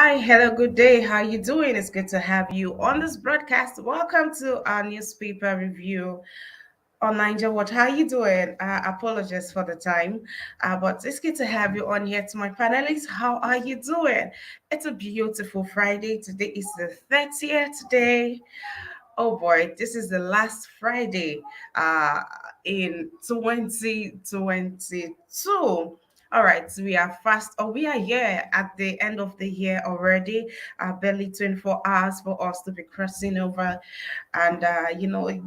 Hi, hello, good day. How you doing? It's good to have you on this broadcast. Welcome to our newspaper review on Niger Watch. How you doing? Apologies for the time, but it's good to have you on here. To my panelists, how are you doing? It's a beautiful Friday. Today is the 30th day. Oh boy, this is the last Friday in 2022. All right, so we are fast, or we are here at the end of the year already. Barely 24 hours for us to be crossing over. And,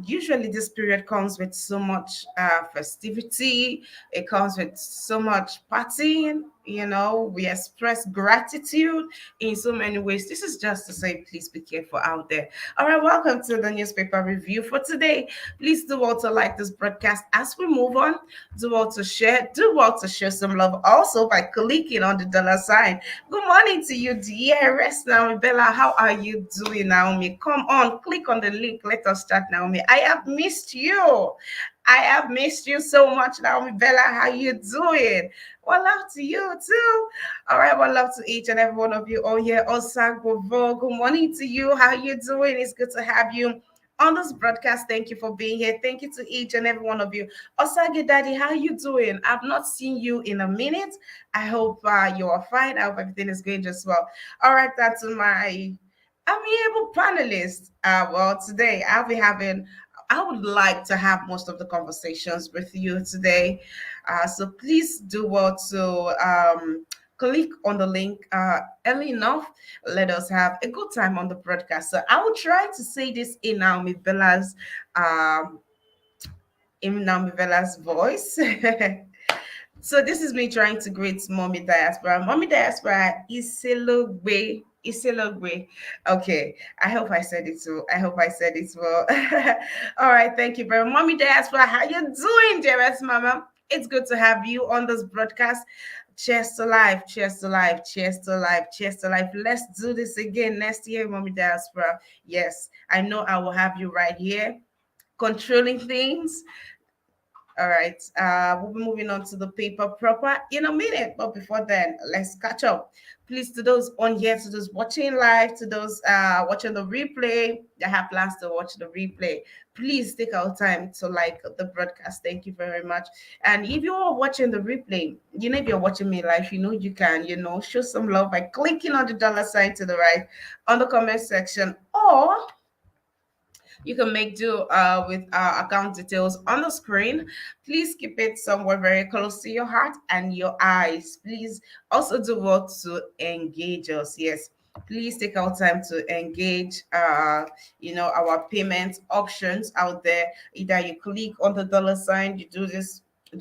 usually this period comes with so much festivity, it comes with so much partying. We express gratitude in so many ways. This is just to say, please be careful out there. All right, welcome to the newspaper review for today. Please do well to like this broadcast as we move on. Do well to share. Do well to share some love also by clicking on the dollar sign. Good morning to you, dearest Naomi Bella. How are you doing, Naomi? Come on, click on the link. Let us start, Naomi. I have missed you. I have missed you so much, Naomi Bella. How you doing? Well, love to you too. All right, well, love to each and every one of you all here. Osagbovo, good morning to you. How you doing? It's good to have you on this broadcast. Thank you for being here. Thank you to each and every one of you. Osage Daddy, how you doing? I've not seen you in a minute. I hope you are fine. I hope everything is going just well. All right, that's my amiable panelists. Well, today I would like to have most of the conversations with you today. So please do well to click on the link early enough. Let us have a good time on the broadcast. So I will try to say this um, in Naomi Bella's voice. So this is me trying to greet Mommy Diaspora. Mommy Diaspora Iselogbe. Iselogbe. Okay. I hope I said it well. I hope I said it well. All right. Thank you very much. Mommy Diaspora, how you doing, dearest mama? It's good to have you on this broadcast. Cheers to life, cheers to life, cheers to life, cheers to life. Let's do this again next year, Mommy Diaspora. Yes, I know I will have you right here controlling things. All right. We'll be moving on to the paper proper in a minute. But before then, let's catch up. Please, to those on here, to those watching live, to those watching the replay, that have plans to watch the replay, please take our time to like the broadcast. Thank you very much. And if you are watching the replay, if you're watching me live, you can, show some love by clicking on the dollar sign to the right on the comment section, or you can make do with our account details on the screen. Please keep it somewhere very close to your heart and your eyes. Please also do well to engage us. Yes, please take our time to engage our payment options out there. Either you click on the dollar sign, you do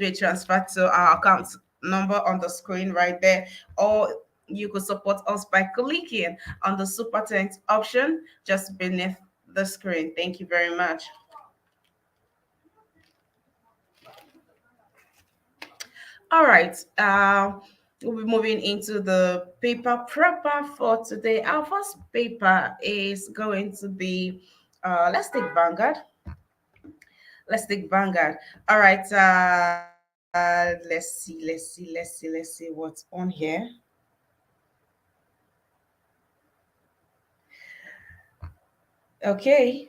a transfer to our account number on the screen right there, or you could support us by clicking on the super thanks option just beneath the screen. Thank you very much. All right. We'll be moving into the paper proper for today. Our first paper is going to be let's take Vanguard. Let's take Vanguard. All right. Let's see what's on here. Okay.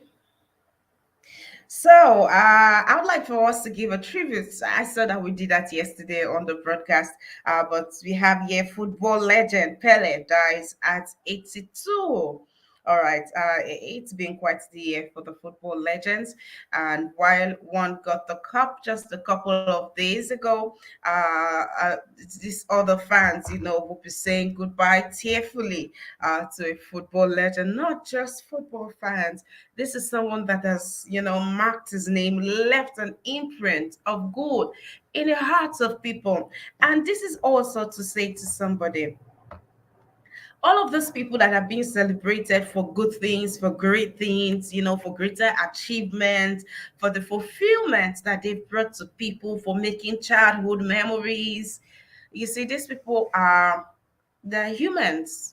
So, I would like for us to give a tribute. I saw that we did that yesterday on the broadcast, but we have here football legend Pele dies at 82. All right, it's been quite the year for the football legends. And while one got the cup just a couple of days ago, these other fans, will be saying goodbye tearfully to a football legend, not just football fans. This is someone that has, marked his name, left an imprint of good in the hearts of people. And this is also to say to somebody, all of those people that are being celebrated for good things, for great things, for greater achievements, for the fulfillment that they've brought to people, for making childhood memories. You see, these people are, they're humans.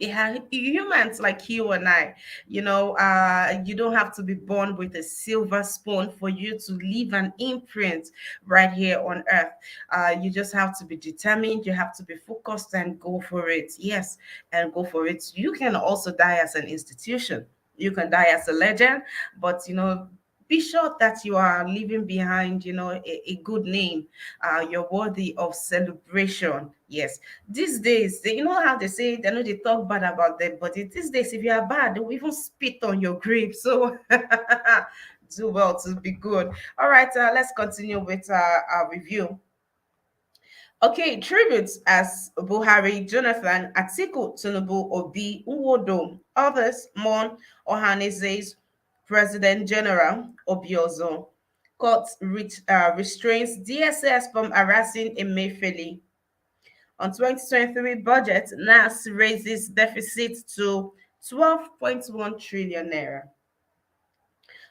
Yeah, humans like you and I, you don't have to be born with a silver spoon for you to leave an imprint right here on earth. You just have to be determined, you have to be focused and go for it. Yes, and go for it. You can also die as an institution, you can die as a legend, but be sure that you are leaving behind, a good name. You're worthy of celebration. Yes, these days, you know how they say, they know they talk bad about them, but these days, if you are bad, they will even spit on your grave. So do well to be good. All right, let's continue with our review. Okay, tributes as Buhari, Jonathan, Atiku, Tinubu, Obi, Uwodo. Others mourn Ohanese's President General Obiozo. Court restrains DSS from harassing Emefiele. On 2023 budget, NAS raises deficit to 12.1 trillion naira.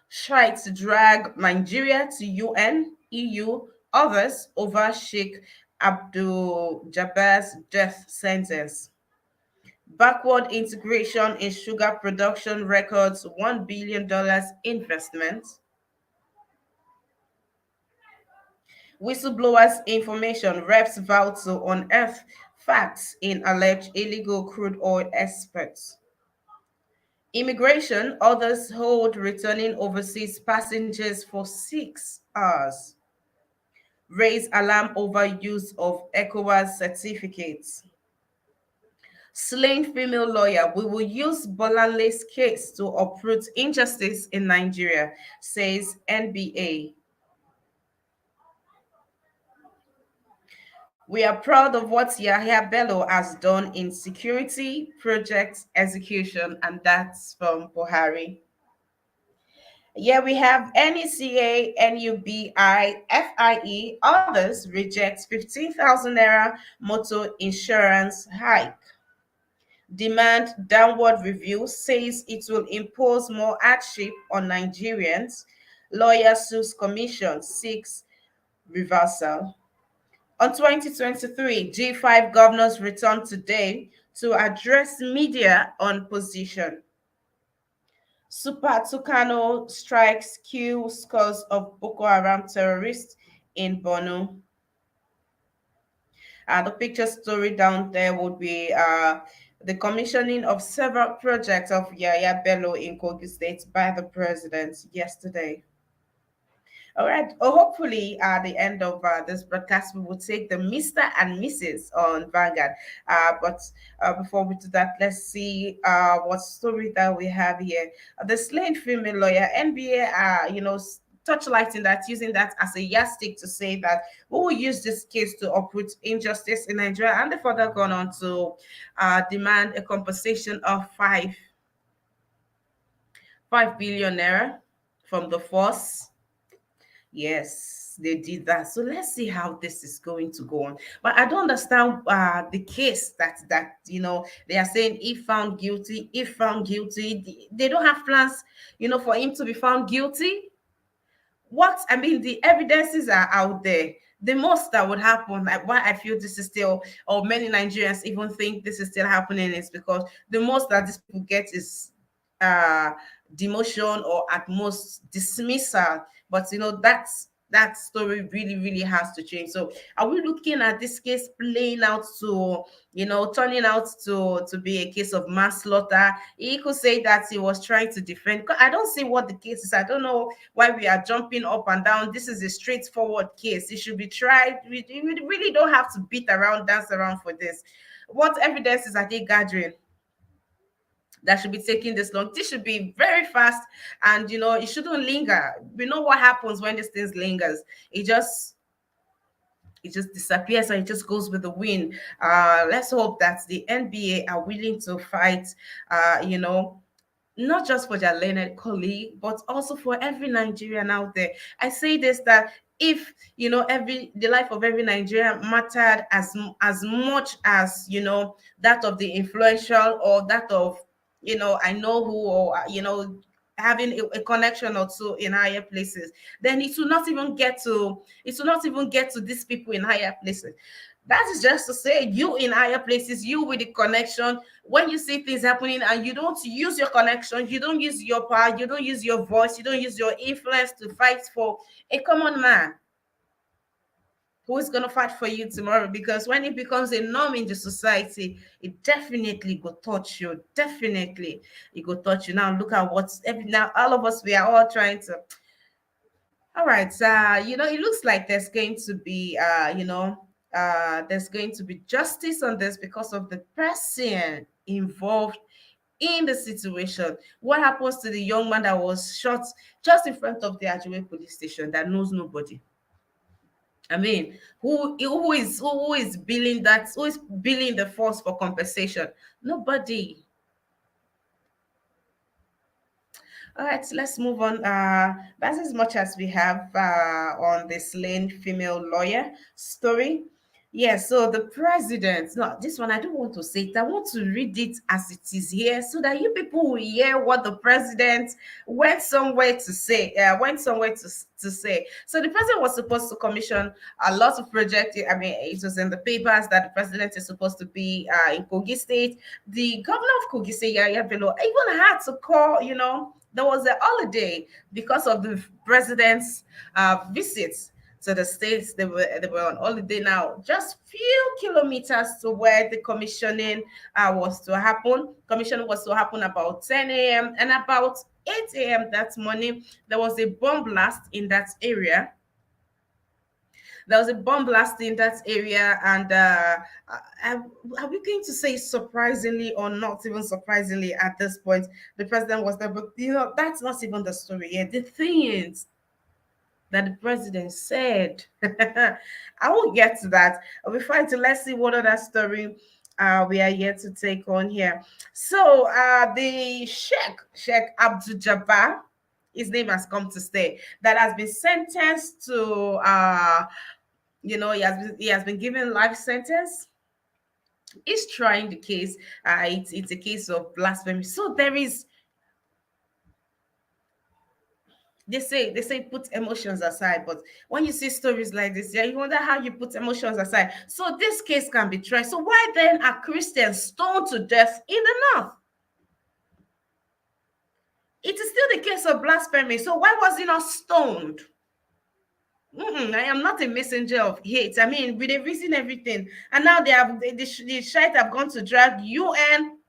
Strikes drag Nigeria to UN, EU, others over Sheikh Abdul Jabbar's death sentence. Backward integration in sugar production records $1 billion investment. Whistleblowers' information, reps vow to unearth facts in alleged illegal crude oil exports. Immigration, others hold returning overseas passengers for 6 hours. Raise alarm over use of ECOWAS certificates. Slain female lawyer, we will use Bolanle's case to uproot injustice in Nigeria, says NBA. We are proud of what Yahya Bello has done in security project execution, and that's from Buhari. Yeah, we have NECA, NUBI, FIE, others reject 15,000 naira motor insurance hike. Demand downward review says it will impose more hardship on Nigerians. Lawyer sues commission seeks reversal. On 2023, G5 governors returned today to address media on position. Super Tucano strikes kill scores of Boko Haram terrorists in Borno. The picture story down there would be the commissioning of several projects of Yaya Bello in Kogi State by the president yesterday. All right. Hopefully, at the end of this broadcast, we will take the Mr. and Mrs. on Vanguard. But before we do that, let's see what story that we have here. The slain female lawyer, NBA, touchlighting that, using that as a yardstick to say that we will use this case to uproot injustice in Nigeria. And they further gone on to demand a compensation of 5 billion naira from the force. Yes, they did that. So let's see how this is going to go on. But I don't understand the case that they are saying if found guilty, if found guilty, they don't have plans, for him to be found guilty. What I mean, the evidences are out there. The most that would happen, like why I feel this is still, or many Nigerians even think this is still happening, is because the most that these people get is uh demotion or at most dismissal. But that story really, really has to change. So are we looking at this case playing out to, turning out to be a case of manslaughter? He could say that he was trying to defend. 'Cause I don't see what the case is. I don't know why we are jumping up and down. This is a straightforward case. It should be tried. We really don't have to beat around, dance around for this. What evidences are they gathering that should be taking this long? This should be very fast, and it shouldn't linger. We know what happens when these things lingers. It just disappears, and it just goes with the wind. Let's hope that the NBA are willing to fight, not just for their learned colleague, but also for every Nigerian out there. I say this, that if every the life of every Nigerian mattered as much as that of the influential, or that of I know who, or having a connection or two in higher places, then it will not even get to these people in higher places. That is just to say, you in higher places, you with the connection, when you see things happening and you don't use your connection, you don't use your power, you don't use your voice, you don't use your influence to fight for a common man who is going to fight for you tomorrow. Because when it becomes a norm in the society, it definitely go touch you. Definitely, it go touch you. Now look at what's every now all of us, we are all trying to. All right, it looks like there's going to be, there's going to be justice on this because of the person involved in the situation. What happens to the young man that was shot just in front of the Ajuwe police station that knows nobody? I mean, who is billing the force for compensation? Nobody. All right, so let's move on. That's as much as we have on the slain female lawyer story. Yeah, so the president, no, this one I don't want to say it. I want to read it as it is here so that you people will hear what the president went somewhere to say. So the president was supposed to commission a lot of projects. I mean, it was in the papers that the president is supposed to be in Kogi State. The governor of Kogi State, Yaya Bello, even had to call, there was a holiday because of the president's visits to the states. They were on holiday now, just few kilometers to where the commissioning was to happen. Commissioning was to happen about 10 a.m. and about 8 a.m. that morning. There was a bomb blast in that area. There was a bomb blast in that area, and are we going to say surprisingly or not even surprisingly at this point, the president was there? But that's not even the story yet. The things that the president said, I will get to that. Before to let's see what other story we are yet to take on here. So the Sheikh Abdul Jabbar, his name has come to stay, that has been sentenced to he has been given life sentence. He's trying the case. It's a case of blasphemy. So there is, they say put emotions aside, but when you see stories like this, yeah, you wonder how you put emotions aside. So this case can be tried. So why then are Christians stoned to death in the north? It is still the case of blasphemy. So why was he not stoned? I am not a messenger of hate. I mean, with a reason, everything, and now the shite have gone to drag UN.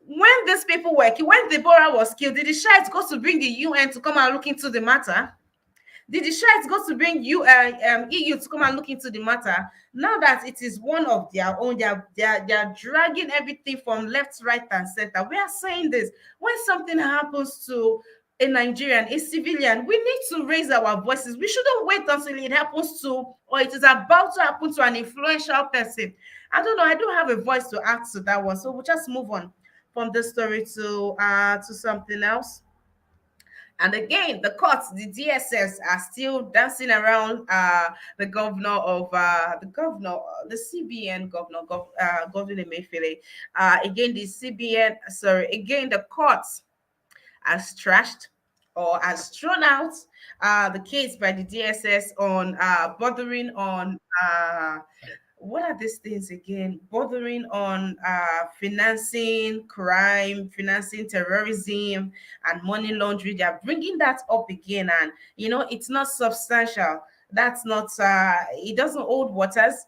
When these people were killed, when Deborah was killed, did the shite go to bring the UN to come and look into the matter? Did the Shites go to bring EU to come and look into the matter? Now that it is one of their own, they are dragging everything from left, right, and center. We are saying this: when something happens to a Nigerian, a civilian, we need to raise our voices. We shouldn't wait until it happens to, or it is about to happen to, an influential person. I don't know. I don't have a voice to add to that one, so we'll just move on from this story to something else. And again, the courts, the DSS, are still dancing around the CBN governor, Governor Emefiele. Again, the CBN, sorry, again, the courts has trashed or has thrown out the case by the DSS on bordering on what are these things again? Bordering on financing crime, financing terrorism, and money laundering. They are bringing that up again, and it's not substantial. That's not. It doesn't hold waters.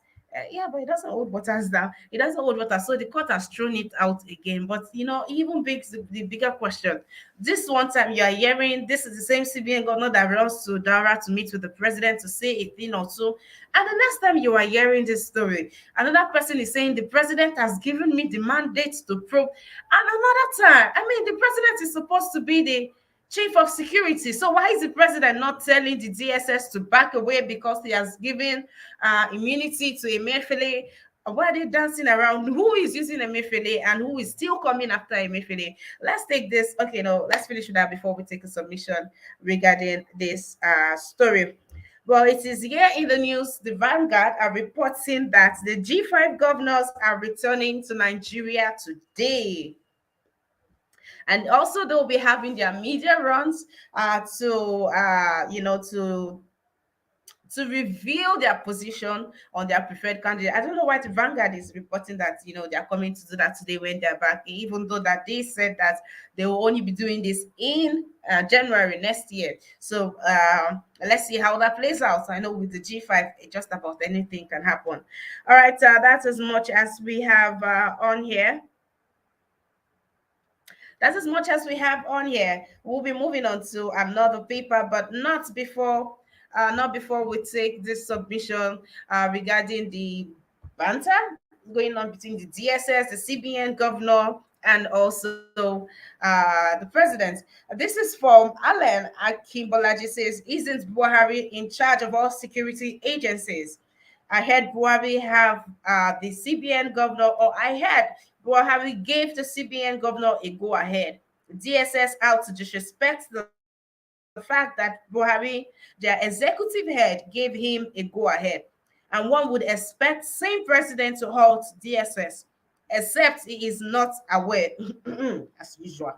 Yeah, but it doesn't hold waters down. It doesn't hold water. So the court has thrown it out again. But it even begs the bigger question. This one time you are hearing this is the same CBN governor that runs to Dara to meet with the president to say a thing or two. And the next time you are hearing this story, another person is saying the president has given me the mandate to probe. And another time, I mean, the president is supposed to be the chief of security. So why is the president not telling the DSS to back away because he has given immunity to Emefiele? Why are they dancing around? Who is using Emefiele and who is still coming after Emefiele? Let's take this. Okay, no, let's finish with that before we take a submission regarding this story. Well, it is here in the news. The Vanguard are reporting that the G5 governors are returning to Nigeria today. And also they'll be having their media runs to to reveal their position on their preferred candidate. I don't know why the Vanguard is reporting that they are coming to do that today when they're back, even though that they said that they will only be doing this in January next year. So let's see how that plays out. I know with the G5, just about anything can happen. All right, that's as much as we have on here. That's as much as we have on here. We'll be moving on to another paper, but not before we take this submission regarding the banter going on between the DSS, the CBN governor, and also the president. This is from Alan Akimbolaji, says, isn't Buhari in charge of all security agencies? I heard Buhari have the CBN governor, or I heard Buhari gave the CBN governor a go ahead. DSS out to disrespect the fact that Buhari, their executive head, gave him a go ahead. And one would expect same president to halt DSS, except he is not aware, as usual.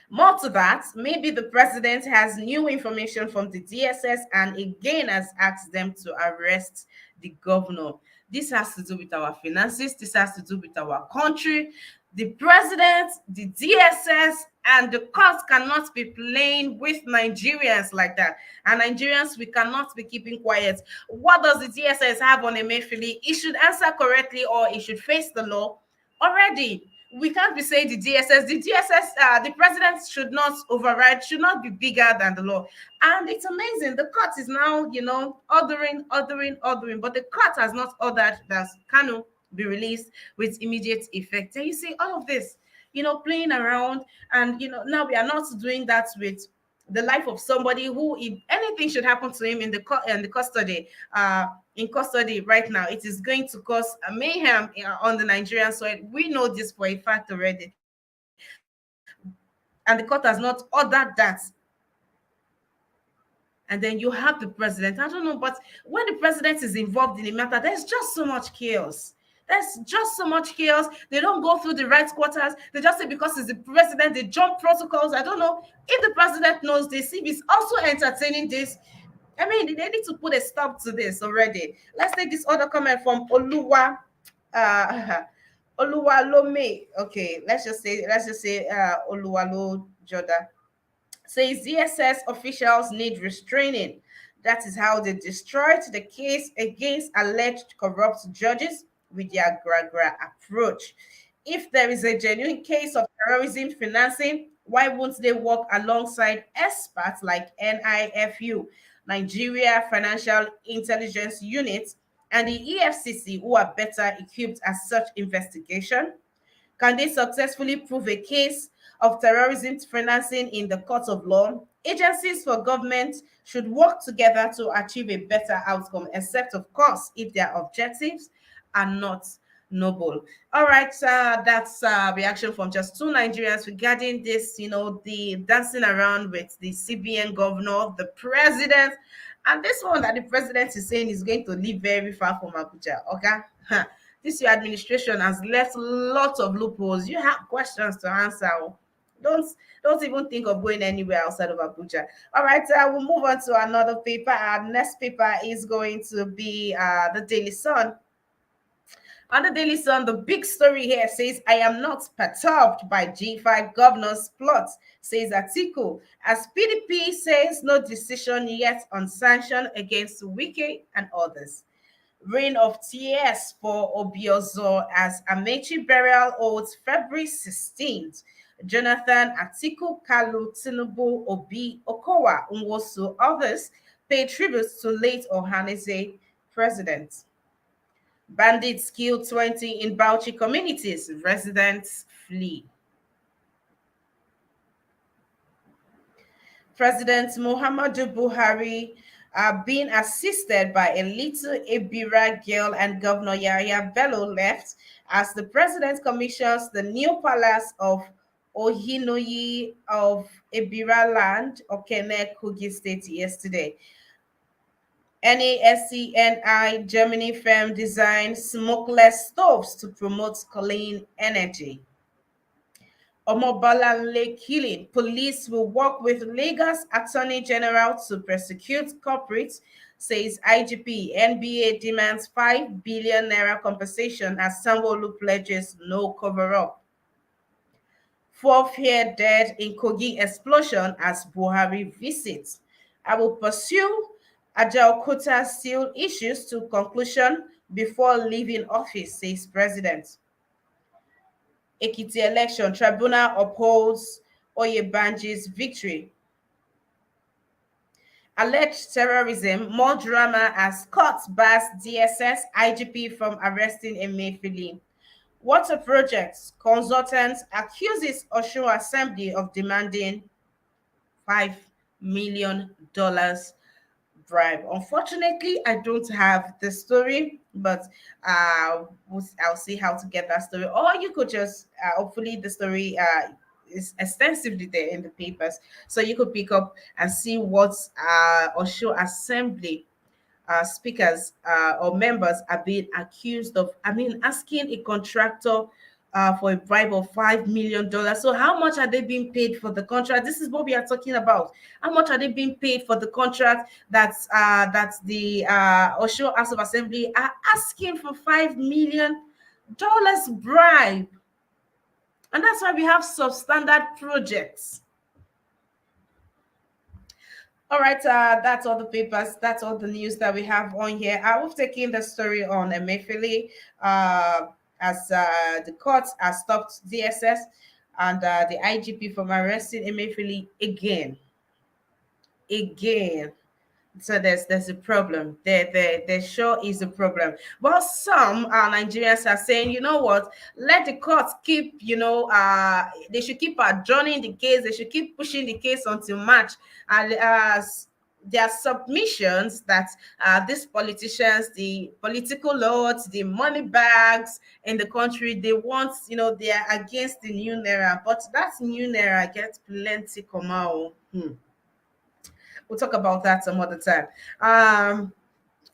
More to that, maybe the president has new information from the DSS and again has asked them to arrest the governor. This has to do with our finances, this has to do with our country. The president, the DSS, and the courts cannot be playing with Nigerians like that. And Nigerians, we cannot be keeping quiet. What does the DSS have on Emefiele? He should answer correctly or he should face the law already. We can't be saying the president should not override, should not be bigger than the law. And it's amazing. The court is now, ordering, but the court has not ordered that Kanu be released with immediate effect. And you see all of this, playing around, and now we are not doing that with the life of somebody who, if anything should happen to him in the custody, in custody right now, it is going to cause a mayhem on the Nigerian soil. We know this for a fact already, and the court has not ordered that. And then you have the president. I don't know, but when the president is involved in the matter, there's just so much chaos. There's just so much chaos. They don't go through the right quarters. They just say because it's the president, they jump protocols. I don't know if the president knows this, if he's also entertaining this. I mean, they need to put a stop to this already. Let's take this other comment from uh, Oluwalome. Okay, let's just say Oluwalo Joda, says DSS officials need restraining. That is how they destroyed the case against alleged corrupt judges with their gra approach. If there is a genuine case of terrorism financing, why won't they work alongside experts like NIFU, Nigeria Financial Intelligence Unit, and the EFCC, who are better equipped at such investigation? Can they successfully prove a case of terrorism financing in the court of law? Agencies for government should work together to achieve a better outcome, except, of course, if their objectives are not noble. All right, that's reaction from just two Nigerians regarding this, the dancing around with the CBN governor, the president, and this one that the president is saying is going to live very far from Abuja. Okay, this your administration has left lots of loopholes. You have questions to answer. Don't don't even think of going anywhere outside of Abuja. All right, we'll move on to another paper. Our next paper is going to be the Daily Sun. On the Daily Sun, the big story here says, I am not perturbed by G5 governor's plot, says Atiku, as PDP says no decision yet on sanction against Wike and others. Reign of tears for Obiozo as Amechi burial holds February 16th. Jonathan Atiku, Kalu, Tinubu, Obi, Okowa, Nwosu, others pay tributes to late Ohanese president. Bandits kill 20 in Bauchi communities. Residents flee. President Muhammadu Buhari being assisted by a little Ebira girl and Governor Yahya Bello left as the president commissions the new palace of Ohinoyi of Ebira land, Okene, Kogi State yesterday. NASCNI Germany firm designs smokeless stoves to promote clean energy. Omobalanle killing. Police will work with Lagos Attorney General to prosecute culprits, says IGP. NBA demands 5 billion naira compensation as Sanwo-Olu pledges no cover-up. Fourth here dead in Kogi explosion as Buhari visits. I will pursue Ajaokuta steel issues to conclusion before leaving office, says President. Ekiti election tribunal upholds Oyebanji's victory. Alleged terrorism, more drama as court bars DSS IGP from arresting Emefiele. Water projects consultant accuses Osho Assembly of demanding $5 million bribe. Unfortunately, I don't have the story, but I'll see how to get that story. Or you could just hopefully the story is extensively there in the papers, so you could pick up and see what Osho Assembly speakers or members are being accused of. I mean, asking a contractor for a bribe of $5 million. So, how much are they being paid for the contract? This is what we are talking about. How much are they being paid for the contract that the Osho House of Assembly are asking for $5 million bribe? And that's why we have substandard projects. All right, that's all the papers. That's all the news that we have on here. I will take in the story on Emefiele as the courts have stopped DSS and the IGP from arresting Emefiele again. So there's a problem. There sure is a problem. But some Nigerians are saying, you know what? Let the courts keep, they should keep adjourning the case. They should keep pushing the case until March. And their submissions that these politicians, the political lords, the money bags in the country, they want, they are against the new naira. But that new naira gets plenty come out. We'll talk about that some other time.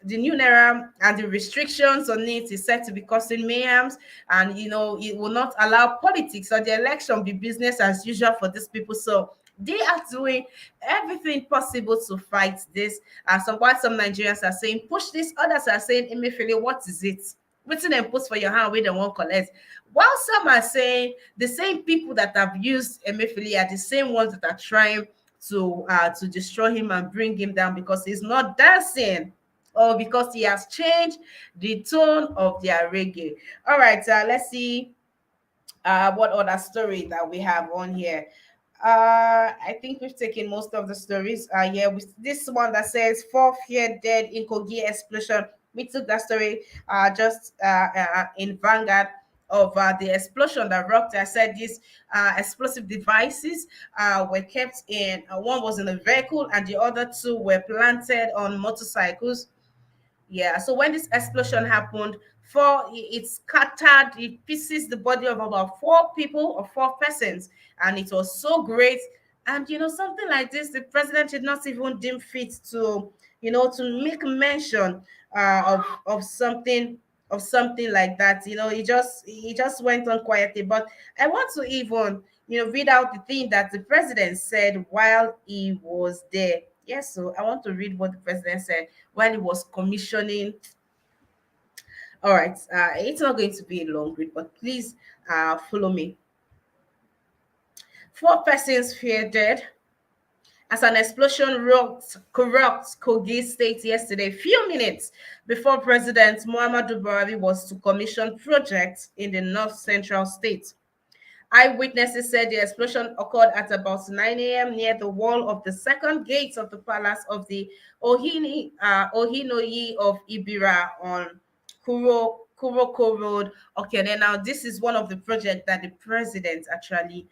The new naira and the restrictions on it is said to be causing mayhems, and it will not allow politics or the election be business as usual for these people. So they are doing everything possible to fight this. So while some Nigerians are saying push this, others are saying Emefiele, what is it? What's them post for your hand where they won't collect? While some are saying the same people that have used Emefiele are the same ones that are trying to destroy him and bring him down because he's not dancing or because he has changed the tone of their reggae. All right, let's see what other story that we have on here. I think we've taken most of the stories. Yeah, with this one that says fourth year dead in Kogi explosion. We took that story just in Vanguard of the explosion that rocked. I said these explosive devices were kept in, one was in a vehicle and the other two were planted on motorcycles. Yeah, so when this explosion happened, it scattered, it pieces the body of about four people or four persons, and it was so great. And something like this, the president did not even deem fit to make mention of something like that. He just went on quietly. But I want to even read out the thing that the president said while he was there. Yes, so I want to read what the president said while he was commissioning. All right, it's not going to be a long read, but please follow me. Four persons feared dead as an explosion corrupt Kogi State yesterday, few minutes before President Muhammadu Buhari was to commission projects in the north central state. Eyewitnesses said the explosion occurred at about 9 a.m. near the wall of the second gate of the palace of the Ohinoyi of Ibira on Kuroko Road. Okay, then now this is one of the projects that the president actually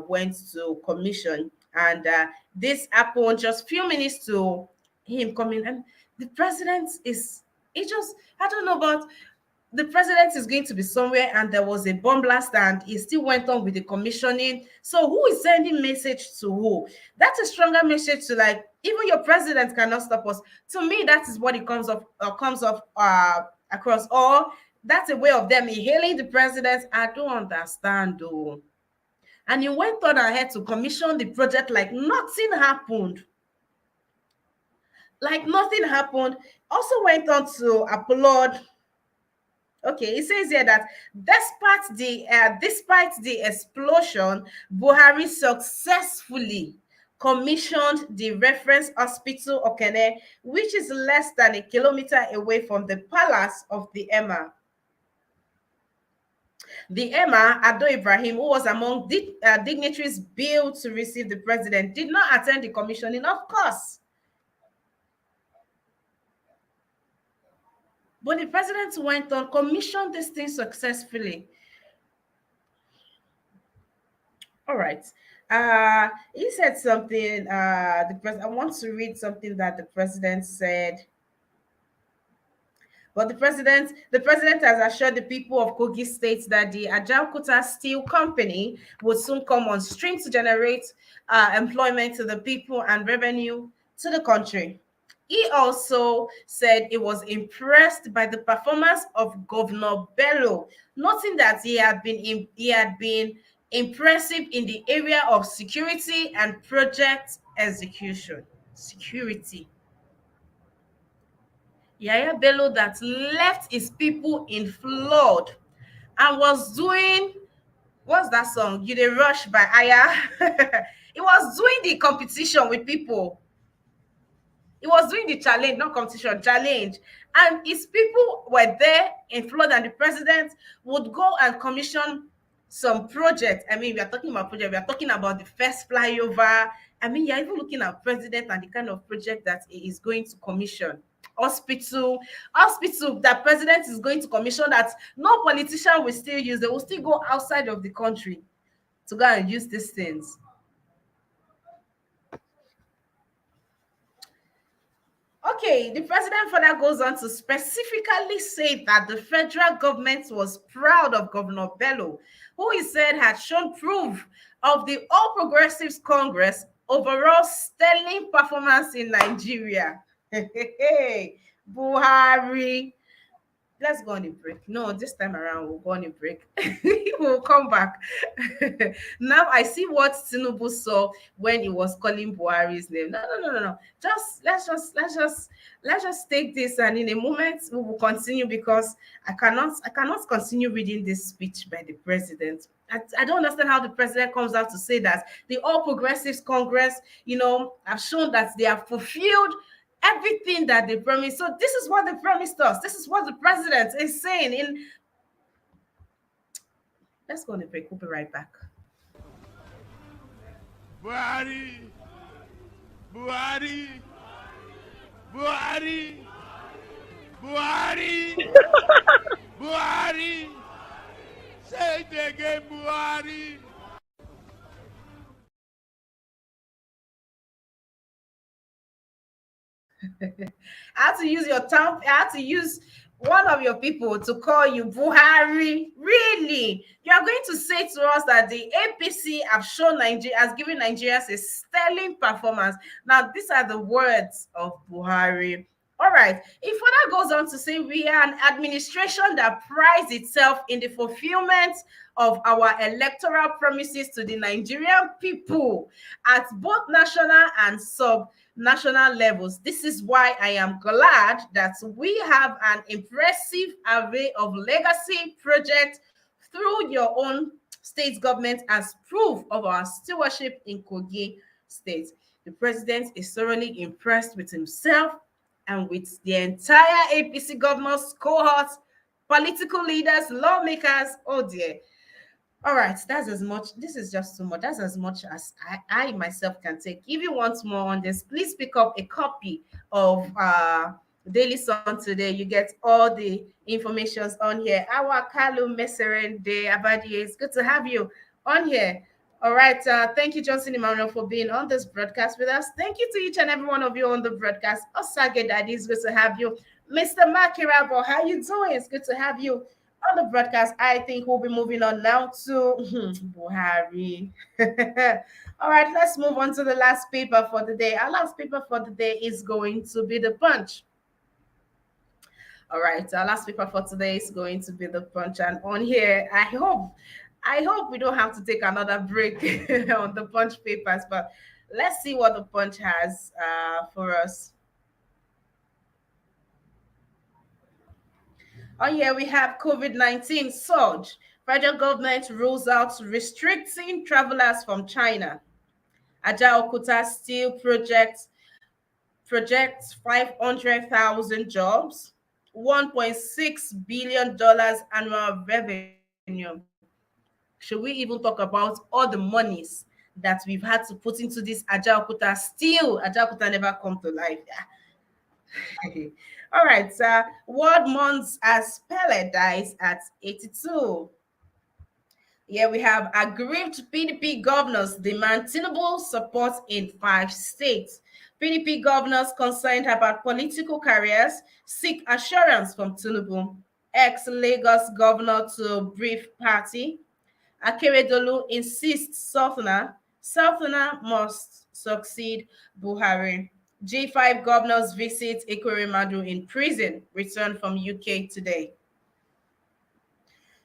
went to commission. And this happened just few minutes to him coming. And the president I don't know about the president is going to be somewhere and there was a bomb blast and he still went on with the commissioning. So who is sending message to who? That's a stronger message to, like, even your president cannot stop us. To me, that is what it comes off across all. That's a way of them hailing the president. I don't understand though. And he went on ahead to commission the project like nothing happened. Like nothing happened. Also went on to applaud. Okay, it says here that despite the explosion, Buhari successfully commissioned the reference hospital Okene, which is less than a kilometer away from the palace of the Emir. The Emir, Ado Ibrahim, who was among dignitaries billed to receive the president, did not attend the commissioning, of course. But the president went on, commissioned this thing successfully. All right. He said something. I want to read something that the president said. But the president has assured the people of Kogi State that the Ajaokuta Steel Company will soon come on stream to generate employment to the people and revenue to the country. He also said he was impressed by the performance of Governor Bello, noting that he had been impressive in the area of security and project execution. Security. Yaya Bello that left his people in flood and was doing, what's that song? You Dey Rush by Aya. He was doing the competition with people. He was doing the challenge, not competition, challenge. And his people were there in flood, and the president would go and commission some project. I mean, we are talking about project, we are talking about the first flyover. I mean, you're even looking at president and the kind of project that he is going to commission. Hospital that president is going to commission that no politician will still use. They will still go outside of the country to go and use these things. Okay, the president further goes on to specifically say that the federal government was proud of Governor Bello, who he said had shown proof of the All Progressives Congress overall sterling performance in Nigeria. Buhari, let's go on a break. No, this time around we'll go on a break. We'll come back. Now I see what Tinubu saw when he was calling Buhari's name. No. Just let's just take this, and in a moment we will continue, because I cannot continue reading this speech by the president. I don't understand how the president comes out to say that the All Progressives Congress, have shown that they have fulfilled everything that they promised. So this is what they promised us. This is what the president is saying. Let's go on a break. We'll be right back. Buhari, Buhari, Buhari, Buhari, Buhari. Say it again, Buhari. I had to use your tongue. I had to use one of your people to call you Buhari. Really? You are going to say to us that the APC have shown Nigeria, has given Nigerians a sterling performance. Now, these are the words of Buhari. All right. He further goes on to say we are an administration that prides itself in the fulfillment of our electoral promises to the Nigerian people at both national and sub-national levels. This is why I am glad that we have an impressive array of legacy projects through your own state government as proof of our stewardship in Kogi State. The president is thoroughly impressed with himself and with the entire APC governors, cohorts, political leaders, lawmakers. Oh dear. All right, that's as much. This is just too much. That's as much as I myself can take. If you want more on this, please pick up a copy of Daily Sun today. You get all the informations on here. Our Kalu Meseren de Abadi, it's good to have you on here. All right. Thank you, Johnson Emmanuel, for being on this broadcast with us. Thank you to each and every one of you on the broadcast. Osage Daddy, it's good to have you. Mr. Makirabo, how you doing? It's good to have you on the broadcast. I think we'll be moving on now to Buhari. All right, let's move on to the last paper for the day. Our last paper for the day is going to be the Punch. All right, our last paper for today is going to be the Punch, and on here, I hope we don't have to take another break on the punch papers, but let's see what the punch has for us. Oh, yeah, we have COVID-19 surge. Federal government rules out restricting travelers from China. Ajaokuta Steel projects 500,000 jobs, $1.6 billion annual revenue. Should we even talk about all the monies that we've had to put into this Ajaokuta Steel? Ajaokuta never come to life. Yeah. All right. World months as Pele dies at 82. Yeah, we have aggrieved PDP governors demand Tinubu support in 5 states. PDP governors concerned about political careers seek assurance from Tinubu. Ex-Lagos governor to brief party. Akeredolu insists Southerner must succeed Buhari. G5 governors visit Ekweremadu in prison, return from UK today.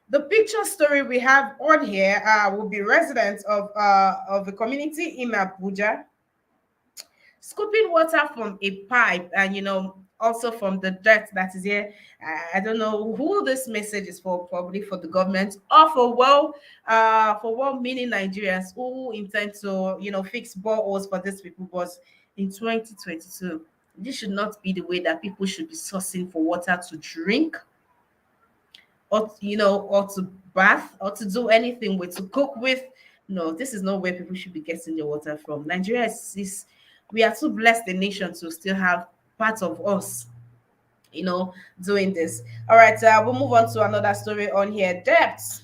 The picture story we have on here will be residents of a community in Abuja scooping water from a pipe, and also from the dirt that is here. I don't know who this message is for, probably for the government or for well-meaning Nigerians who intend to fix boreholes for these people. But in 2022, this should not be the way that people should be sourcing for water to drink, or or to bath, or to do anything with, to cook with. No, this is not where people should be getting their water from. Nigeria is we are too blessed a nation to still have part of us doing this. All right, we'll move on to another story on here. Debts.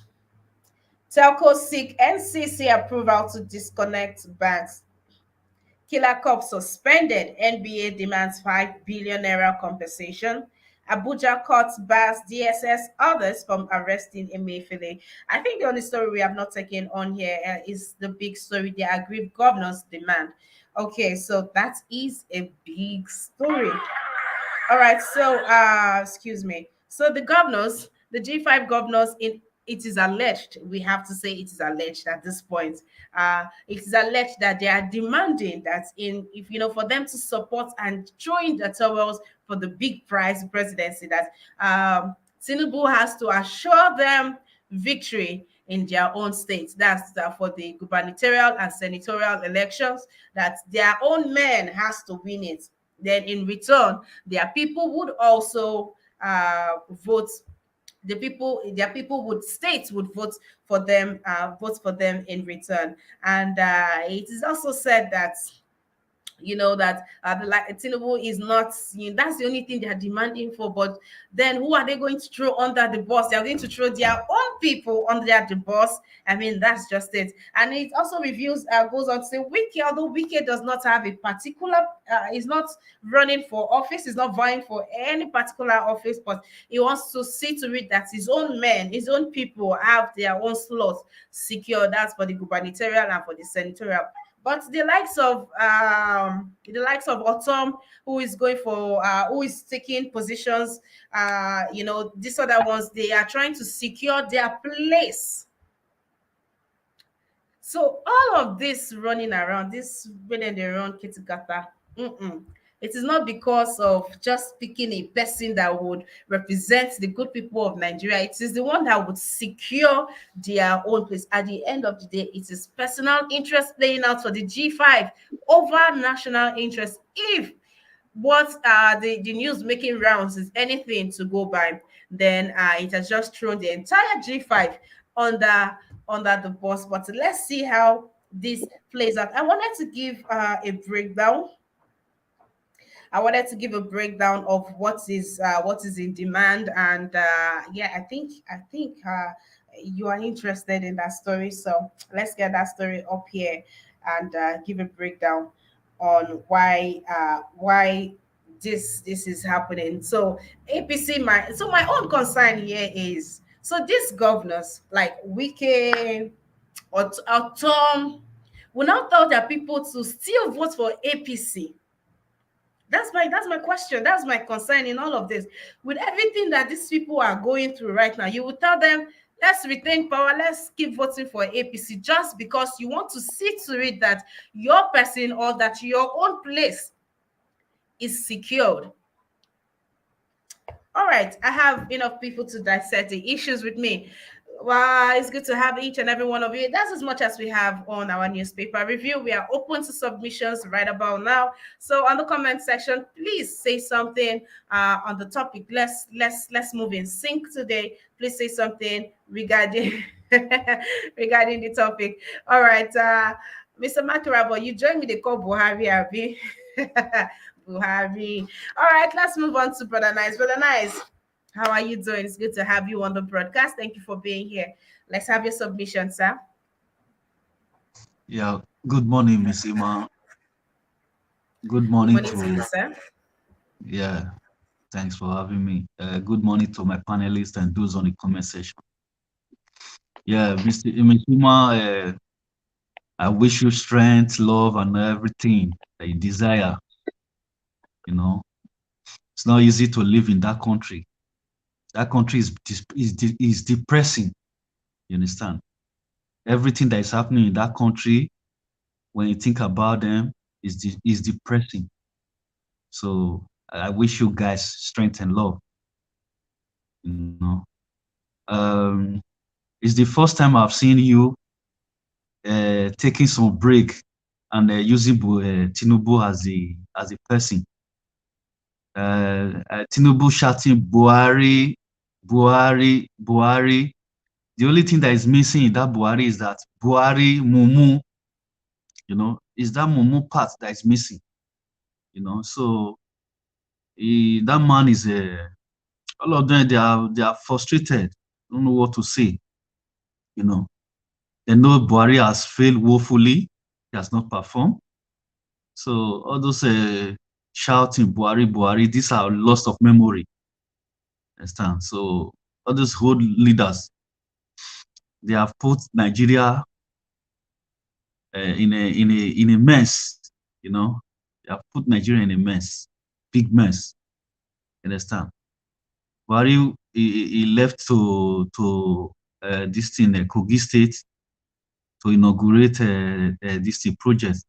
Telco seek NCC approval to disconnect banks. Killer Cop suspended. NBA demands 5 billion naira compensation. Abuja court bars DSS others from arresting Emefiele. I think the only story we have not taken on here is the big story, the aggrieved governors demand. Okay, so that is a big story. All right, so excuse me. So the governors, the G5 governors, in it is alleged, we have to say it is alleged at this point. It is alleged that they are demanding that in if for them to support and join the towels for the big prize presidency, that Tinubu has to assure them victory in their own states. That's for the gubernatorial and senatorial elections, that their own men has to win it. Then in return, their people would also vote. Their people would states would vote for them in return. And it is also said that that like Tinubu is not, that's the only thing they are demanding for. But then who are they going to throw under the bus? They are going to throw their own people under the bus. I mean, that's just it. And it also reviews goes on to say Wiki, although Wiki does not have a particular, is not running for office, is not vying for any particular office, but he wants to see to it that his own men, his own people have their own slots secure. That's for the gubernatorial and for the senatorial. But the likes of Autumn, who is going for who is taking positions, these other ones, they are trying to secure their place. So all of this running around, this when they run kitikata, it is not because of just picking a person that would represent the good people of Nigeria. It is the one that would secure their own place. At the end of the day, it is personal interest playing out for the G5 over national interest. If what the news making rounds is anything to go by, then it has just thrown the entire G5 under the bus. But let's see how this plays out. I wanted to give a breakdown of what is in demand, and yeah, I think you are interested in that story. So let's get that story up here and give a breakdown on why this is happening. So APC, my own concern here is, so these governors like Wike or Tom will now tell their people to still vote for APC. That's my question. That's my concern in all of this. With everything that these people are going through right now, you will tell them Let's retain power. Let's keep voting for APC just because you want to see to it that your person or that your own place is secured. All right, I have enough people to dissect the issues with me. Well, it's good to have each and every one of you. That's as much as we have on our newspaper review. We are open to submissions right about now. So on the comment section, please say something on the topic. Let's move in sync today. Please say something regarding regarding the topic. All right, Mr. Makarabo, you joined me. They call Buhari Abi. Buhari. All right, let's move on to Brother Nice. Brother Nice, how are you doing? It's good to have you on the broadcast. Thank you for being here. Let's have your submission, sir. Yeah, good morning, Miss Ima. Good morning Morning to you, to, sir. yeah, thanks for having me. Good morning to my panelists and those on the comment section. Yeah, Miss Ima, I wish you strength, love, and everything that you desire. You know, it's not easy to live in that country. That country is depressing. You understand? Everything that is happening in that country, when you think about them, is depressing. So I wish you guys strength and love. You know, um, it's the first time I've seen you taking some break and using Tinubu as a person. Tinubu shouting Buhari, Buhari, Buhari. The only thing that is missing in that Buhari is that Buhari Mumu. Is that Mumu part that is missing. So that man is all of them. They are frustrated. Don't know what to say. You know. They know Buhari has failed woefully. He has not performed. So all those shouting Buhari, Buhari, these are loss of memory. Understand? So all those old leaders, they have put Nigeria in a mess. They have put Nigeria in a mess, big mess. Understand? Buhari he left to this thing, Kogi State, to inaugurate this project.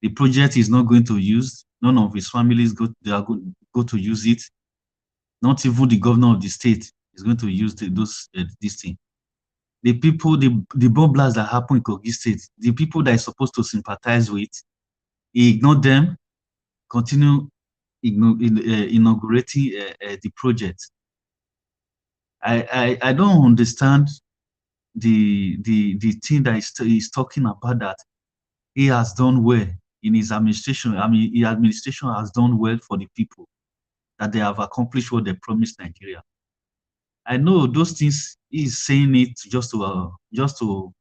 The project is not going to use. None of his families go to use it. Not even the governor of the state is going to use this thing. The people, the bomb blast that happened in Kogi State, the people that is supposed to sympathize with, he ignored them, continue inaugurating the project. I don't understand the thing that he's talking about, that he has done well in his administration. I mean, his administration has done well for the people, that they have accomplished what they promised Nigeria. I know those things he's saying it just to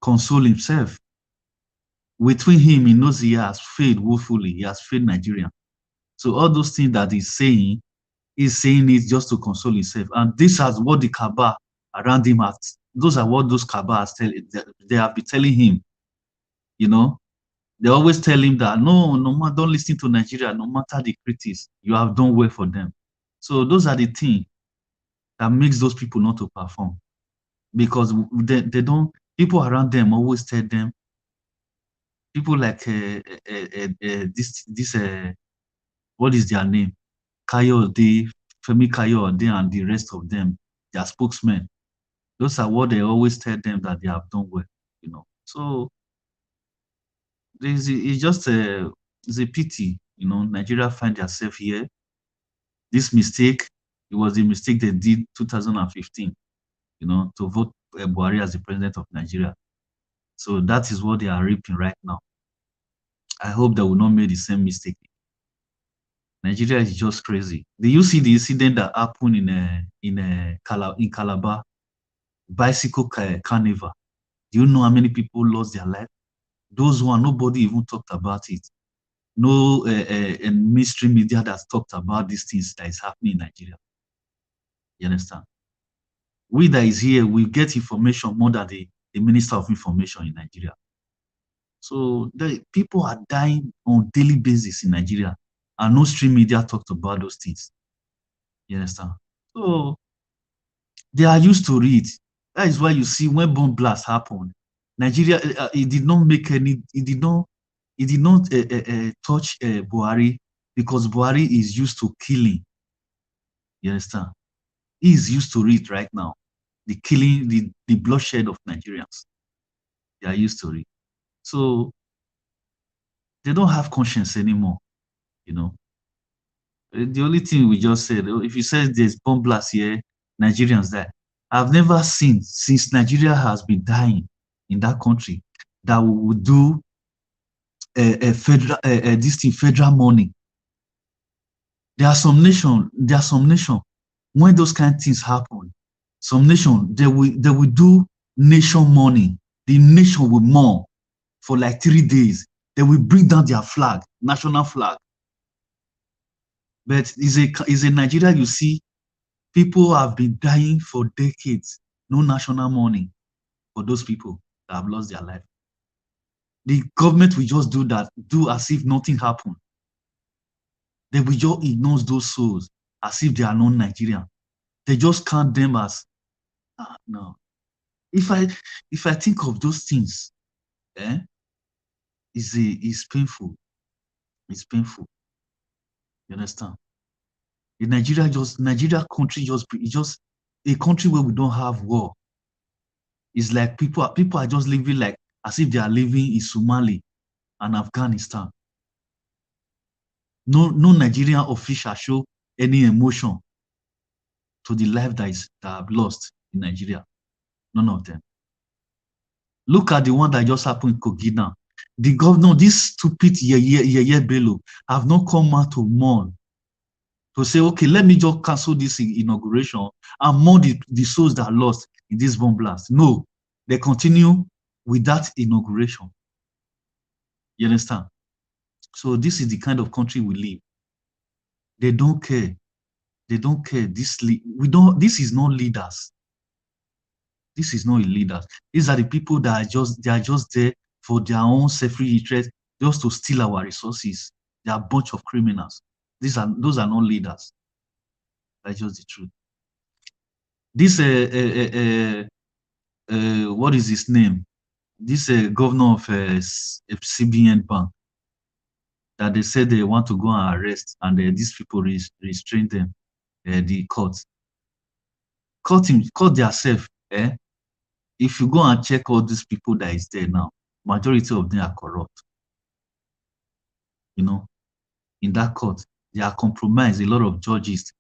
console himself. Between him, he knows he has failed woefully. He has failed Nigeria. So all those things that he's saying it just to console himself. And this is what the cabal around him are. Those are what those cabals they have been telling him. They always tell him that no man, don't listen to Nigeria, no matter the critics, you have done well for them. So those are the things that makes those people not to perform, because they don't. People around them always tell them. People like this what is their name? Kayode, Femi Kayode, and the rest of them, their spokesmen. Those are what they always tell them, that they have done well. So it's just it's a pity. Nigeria find themselves here. This mistake, it was the mistake they did 2015. To vote Buhari as the president of Nigeria. So that is what they are reaping right now. I hope they will not make the same mistake. Nigeria is just crazy. Do you see the incident that happened in Calabar? Bicycle carnival. Do you know how many people lost their life? Those one, nobody even talked about it. No mainstream media that's talked about these things that is happening in Nigeria. You understand? We that is here, we get information more than the Minister of Information in Nigeria. So the people are dying on daily basis in Nigeria, and no stream media talked about those things. You understand? So They are used to it. That is why you see when bomb blast happened, Nigeria, it did not make any, it did not touch Buhari because Buhari is used to killing. You understand? He is used to it right now. The killing, the bloodshed of Nigerians. They are used to it. So they don't have conscience anymore, you know. The only thing we just said, if you said there's bomb blast here, Nigerians die. I've never seen since Nigeria has been dying in that country that we would do a federal this thing federal money. There are some nation when those kind of things happen, some nation they will do nation money. The nation will mourn for like 3 days. They will bring down their flag, national flag. But is a Nigeria you see, people have been dying for decades. No national money for those people that have lost their life. The government will just do that, do as if nothing happened. They will just ignore those souls as if they are not Nigerian. They just count them as no. If I think of those things, eh, it's painful. It's painful. You understand? The Nigeria country just a country where we don't have war. It's like people are just living like as if they are living in Somalia and Afghanistan. No Nigerian official show any emotion to the life that have lost in Nigeria. None of them. Look at the one that just happened in Kogi now. The governor, this stupid Yeye Bello, have not come out to mourn, to say, okay, let me just cancel this inauguration and mourn the souls that are lost in this bomb blast. No, they continue with that inauguration. You understand? So this is the kind of country we live. They don't care. They don't care. This is not leaders. This is not leaders. These are the people that are just there for their own selfish interest, just to steal our resources. They are a bunch of criminals. Those are not leaders. That's just the truth. This what is his name? This governor of CBN Bank, that they said they want to go and arrest, and these people restrain them. The court themselves. If you go and check all these people that is there now, majority of them are corrupt. You know, in that court, they are compromised. A lot of judges,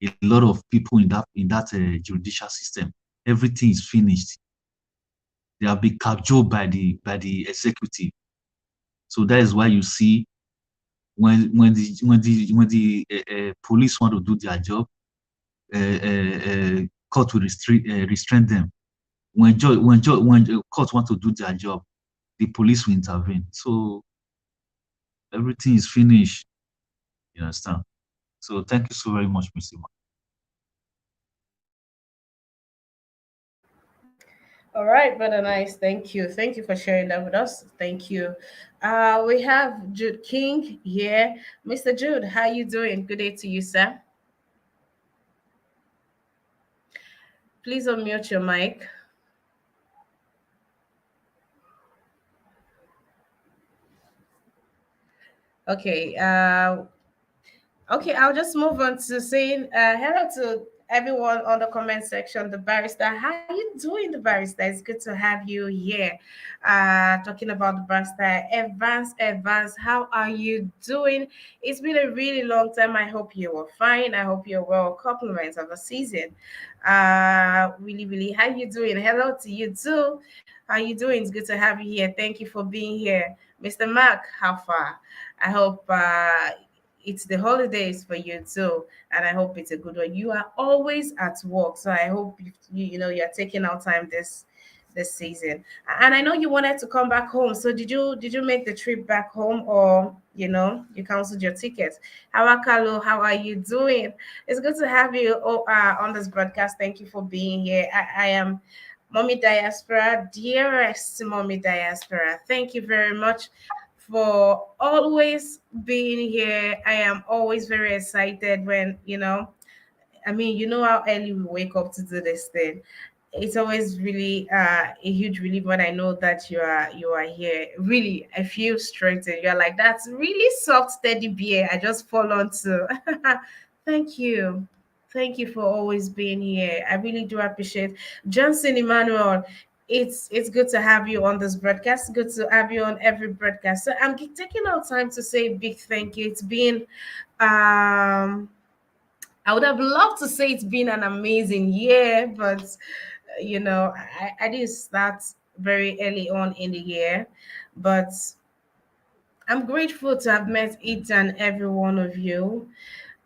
a lot of people in that judicial system. Everything is finished. They have been captured by the executive. So that is why you see when the police want to do their job, court will restrain them. When the court want to do their job, the police will intervene. So everything is finished. You understand? So thank you so very much, Mr. Ma. All right, brother Nice. Thank you. Thank you for sharing that with us. Thank you. We have Jude King here. Mr. Jude, how you doing? Good day to you, sir. Please unmute your mic. Okay. Okay, I'll just move on to saying hello to everyone on the comment section. The barrister, how you doing, the barrister? It's good to have you here. Talking about the barrister, Evans, how are you doing? It's been a really long time. I hope you were fine. I hope you're well. Compliments of the season. Really, how you doing? Hello to you too. How you doing? It's good to have you here. Thank you for being here, Mr. Mark. How far? I hope it's the holidays for you too, and I hope it's a good one. You are always at work, so I hope you're taking out time this season. And I know you wanted to come back home. So did you make the trip back home, or you canceled your tickets? Hawakalo, how are you doing? It's good to have you on this broadcast. Thank you for being here. I am Mommy Diaspora, dearest Mommy Diaspora. Thank you very much for always being here. I am always very excited when I mean, you know how early we wake up to do this thing. It's always really a huge relief when I know that you are here. Really, I feel strengthened. You're like, that's really soft, steady beer. I just fall onto. Thank you. Thank you for always being here. I really do appreciate Johnson Emmanuel. It's good to have you on this broadcast. Good to have you on every broadcast. So I'm taking out time to say a big thank you. It's been I would have loved to say it's been an amazing year, but I didn't start very early on in the year. But I'm grateful to have met each and every one of you.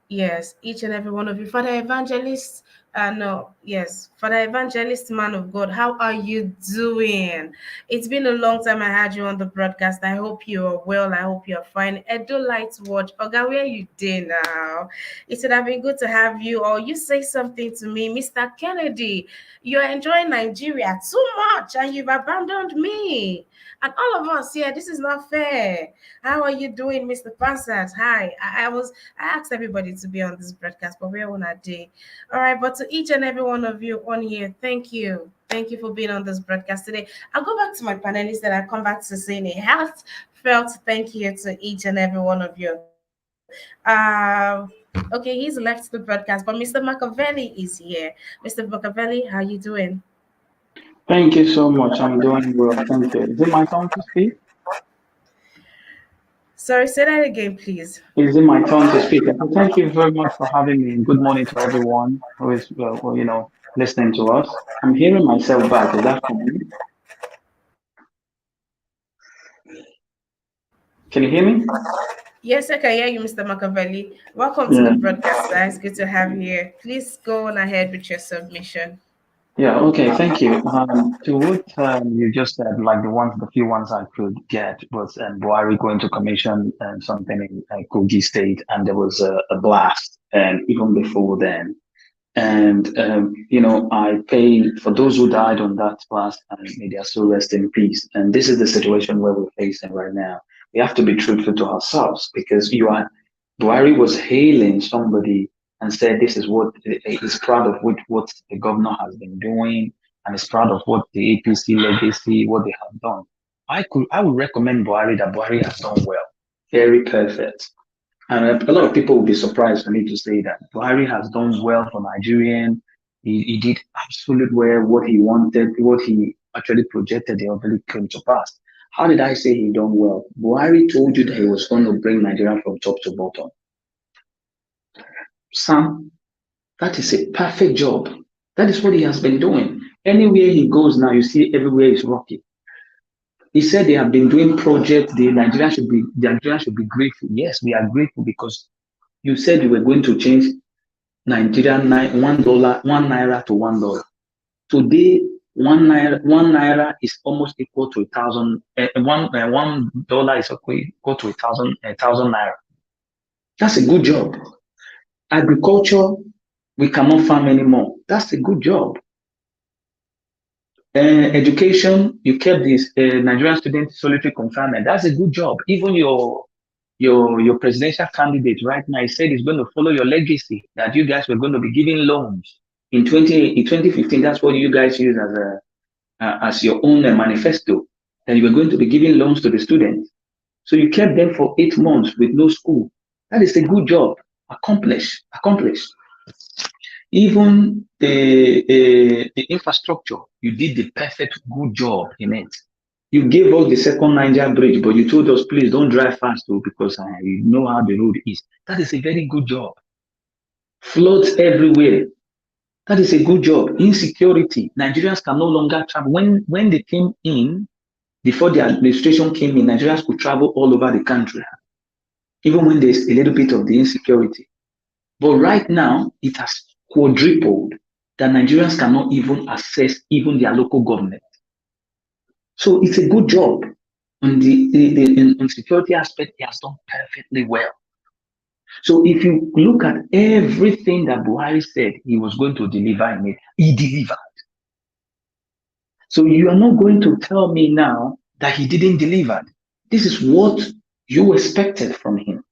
Yes, each and every one of you. Father Evangelist, no, yes, Father Evangelist, man of God, how are you doing? It's been a long time I had you on the broadcast. I hope you are well. I hope you're fine. Edo Light Watch, Oga, where you did now? It would have been good to have you, or you say something to me, Mr. Kennedy. You're enjoying Nigeria too much, and you've abandoned me. And all of us here, this is not fair. How are you doing, Mr. Passat? Hi. I asked everybody to be on this broadcast, but we're on a day. All right, but to each and every one of you on here, thank you. Thank you for being on this broadcast today. I'll go back to my panelists and I'll come back to saying a heartfelt thank you to each and every one of you. Okay, he's left the broadcast, but Mr. Machiavelli is here. Mr. Machiavelli, how you doing? Thank you so much. I'm doing well. Thank you. Is it my turn to speak? Sorry, say that again, please. Is it my turn to speak? Thank you very much for having me. Good morning to everyone who is, listening to us. I'm hearing myself back. Is that fine? Can you hear me? Yes, I can hear you, Mr. Machiavelli. Welcome to the Yeah. broadcast, guys. Good to have you here. Please go on ahead with your submission. Yeah. Okay. Thank you. To what you just said, like the few ones I could get was Buhari going to commission something in Kogi State, and there was a blast, and even before then. And, I pay for those who died on that blast, and may their soul rest in peace. And this is the situation where we're facing right now. We have to be truthful to ourselves because Buhari was hailing somebody and said this is what he's proud of what the governor has been doing and is proud of what the APC legacy, what they have done. I would recommend Buhari that Buhari has done well. Very perfect. And a lot of people will be surprised for me to say that Buhari has done well for Nigerian. He did absolute well. What he wanted, what he actually projected, they already came to pass. How did I say he done well? Buhari told you that he was going to bring Nigeria from top to bottom. Sam, that is a perfect job. That is what he has been doing. Anywhere he goes now, you see everywhere is rocky. He said they have been doing projects. Nigeria should be grateful. Yes, we are grateful because you said you were going to change Nigerian $1, $1 to $1. Today, one naira is almost equal to 1,000. $1 is equal to a thousand naira. That's a good job. Agriculture, we cannot farm anymore. That's a good job. Education, you kept this Nigerian student solitary confinement. That's a good job. Even your presidential candidate right now, he said he's going to follow your legacy, that you guys were going to be giving loans in 2015. That's what you guys use as your own manifesto, that you were going to be giving loans to the students. So you kept them for 8 months with no school. That is a good job. Accomplished. Even the infrastructure, you did the perfect good job in it. You gave us the second Niger bridge, but you told us, please don't drive fast though, because you know how the road is. That is a very good job. Floods everywhere. That is a good job. Insecurity. Nigerians can no longer travel. When they came in, before the administration came in, Nigerians could travel all over the country, even when there's a little bit of the insecurity. But right now, it has quadrupled that Nigerians cannot even access even their local government. So it's a good job. On the security aspect, he has done perfectly well. So if you look at everything that Buhari said he was going to deliver in it, he delivered. So you are not going to tell me now that he didn't deliver. This is what you expected from him.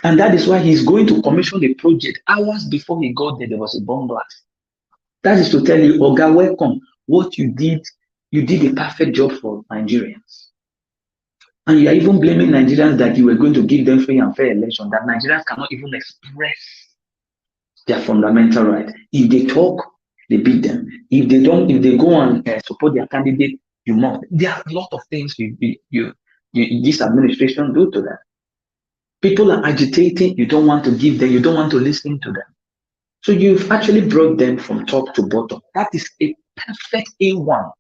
And that is why he's going to commission a project. Hours before he got there, there was a bomb blast. That is to tell you, Oga, welcome. What you did a perfect job for Nigerians. And you are even blaming Nigerians that you were going to give them free and fair election, that Nigerians cannot even express their fundamental right. If they talk, they beat them. If they don't, if they go and support their candidate, you mock. There are a lot of things this administration do to them. People are agitating, you don't want to give them, you don't want to listen to them. So you've actually brought them from top to bottom. That is a perfect A1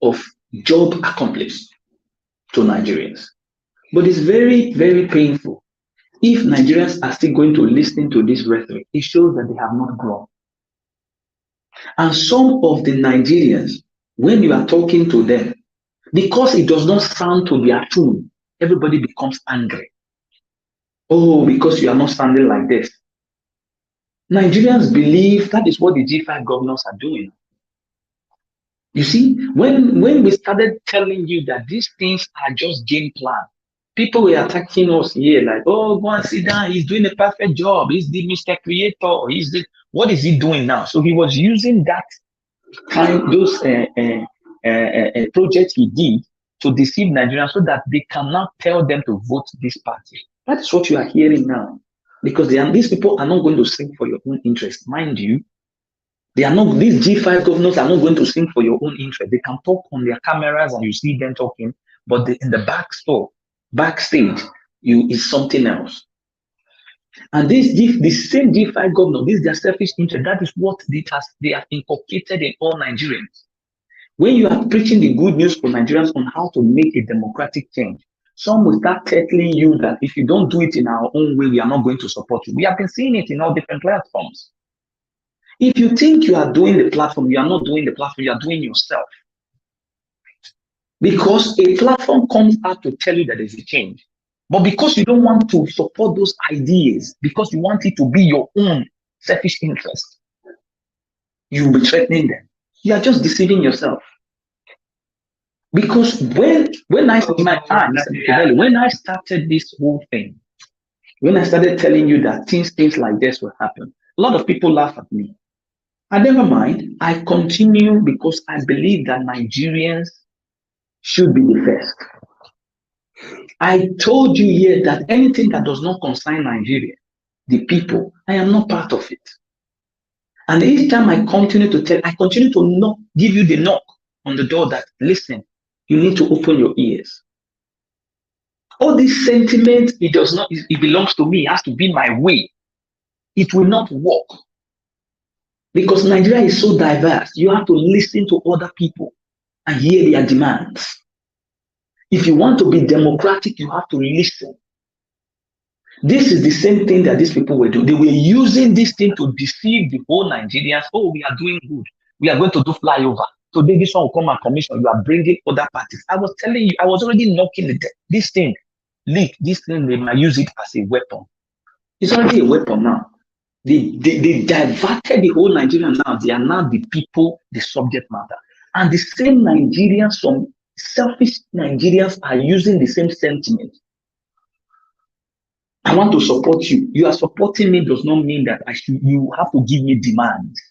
of job accomplished to Nigerians. But it's very, very painful. If Nigerians are still going to listen to this rhetoric, it shows that they have not grown. And some of the Nigerians, when you are talking to them, because it does not sound to their tune, everybody becomes angry. Oh, because you are not sounding like this. Nigerians believe that is what the G5 governors are doing. You see, when we started telling you that these things are just game plan, people were attacking us here like, oh, go and sit down. He's doing a perfect job. He's the Mr. Creator. What is he doing now? So he was using that those projects he did to deceive Nigerians so that they cannot tell them to vote this party. That is what you are hearing now. Because these people are not going to sing for your own interest. Mind you, these G5 governors are not going to sing for your own interest. They can talk on their cameras and you see them talking, but in the backstage, is something else. And the same G5 governor, this is their selfish interest. That is what they have inculcated in all Nigerians. When you are preaching the good news for Nigerians on how to make a democratic change, some will start telling you that if you don't do it in our own way, we are not going to support you. We have been seeing it in all different platforms. If you think you are doing the platform, you are not doing the platform, you are doing yourself. Because a platform comes out to tell you that there's a change. But because you don't want to support those ideas, because you want it to be your own selfish interest, you will be threatening them. You are just deceiving yourself. Because when I started this whole thing, when I started telling you that things like this will happen, a lot of people laugh at me. And never mind, I continue because I believe that Nigerians should be the first. I told you here that anything that does not concern Nigeria, the people, I am not part of it. And each time I continue to give you the knock on the door that, listen, you need to open your ears. All this sentiment, it belongs to me, it has to be my way. It will not work. Because Nigeria is so diverse, you have to listen to other people and hear their demands. If you want to be democratic, you have to listen. This is the same thing that these people were doing. They were using this thing to deceive the whole Nigerians. Oh, we are doing good. We are going to do flyover. Today, this one will come and commission. You are bringing other parties. I was telling you, I was already knocking this thing. This thing, they might use it as a weapon. It's already a weapon now. They diverted the whole Nigerian now. They are now the people, the subject matter. And the same Nigerians, some selfish Nigerians are using the same sentiment. I want to support you. You are supporting me does not mean that you have to give me demands.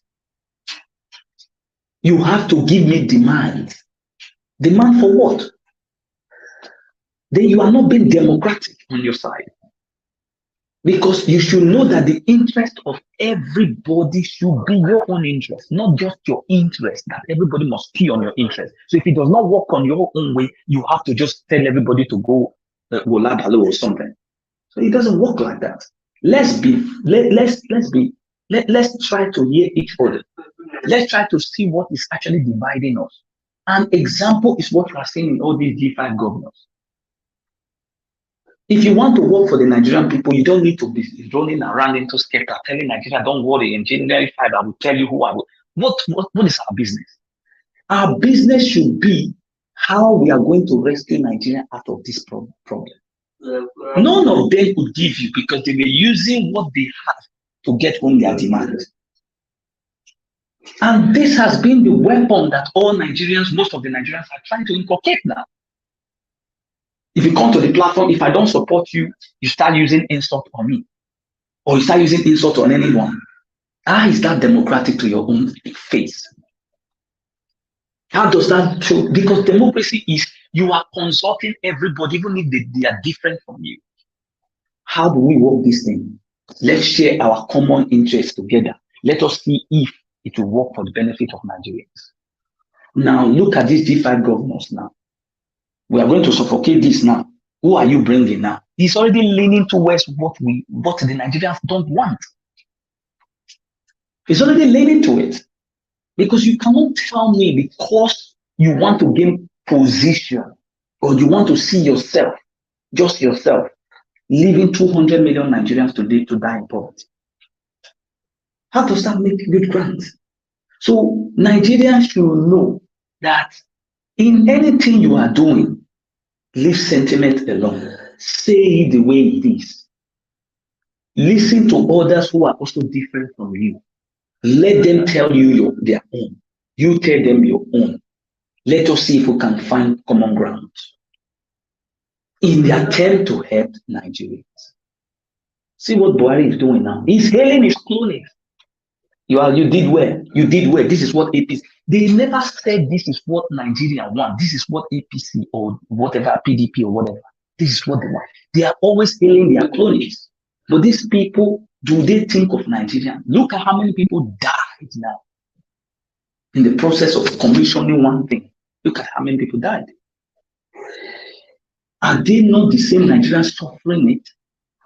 You have to give me demands. Demand for what? Then you are not being democratic on your side. Because you should know that the interest of everybody should be your own interest, not just your interest, that everybody must key on your interest. So if it does not work on your own way, you have to just tell everybody to go Wolabalo or something. So it doesn't work like that. Let's try to hear each other. Let's try to see what is actually dividing us. An example is what you are seeing in all these G5 governors. If you want to work for the Nigerian people, you don't need to be running around into scapegoat, telling Nigeria, don't worry, in January 5, I will tell you who I will. What is our business? Our business should be how we are going to rescue Nigeria out of this problem. None of them could give you because they were using what they have to get home their demand. And this has been the weapon that most of the Nigerians are trying to inculcate now. If you come to the platform, if I don't support you, you start using insult on me, or you start using insult on anyone. How is that democratic to your own face? How does that show? Because democracy is you are consulting everybody, even if they are different from you. How do we work this thing? Let's share our common interests together. Let us see if it will work for the benefit of Nigerians. Now, look at these G5 governors now. We are going to suffocate this now. Who are you bringing now? He's already leaning towards what the Nigerians don't want. He's already leaning to it. Because you cannot tell me because you want to gain position or you want to see yourself, just yourself, leaving 200 million Nigerians today to die in poverty. How does that make good grants? So Nigerians should know that in anything you are doing, leave sentiment alone. Say it the way it is. Listen to others who are also different from you. Let them tell you their own. You tell them your own. Let us see if we can find common ground in the attempt to help Nigerians. See what Buhari is doing now. He's hailing his cronies. You did well. You did well. This is what APC. They never said this is what Nigeria want. This is what APC or whatever PDP or whatever. This is what they want. They are always hailing their cronies. But these people, do they think of Nigeria? Look at how many people died now in the process of commissioning one thing. Look at how many people died. Are they not the same Nigerians suffering it?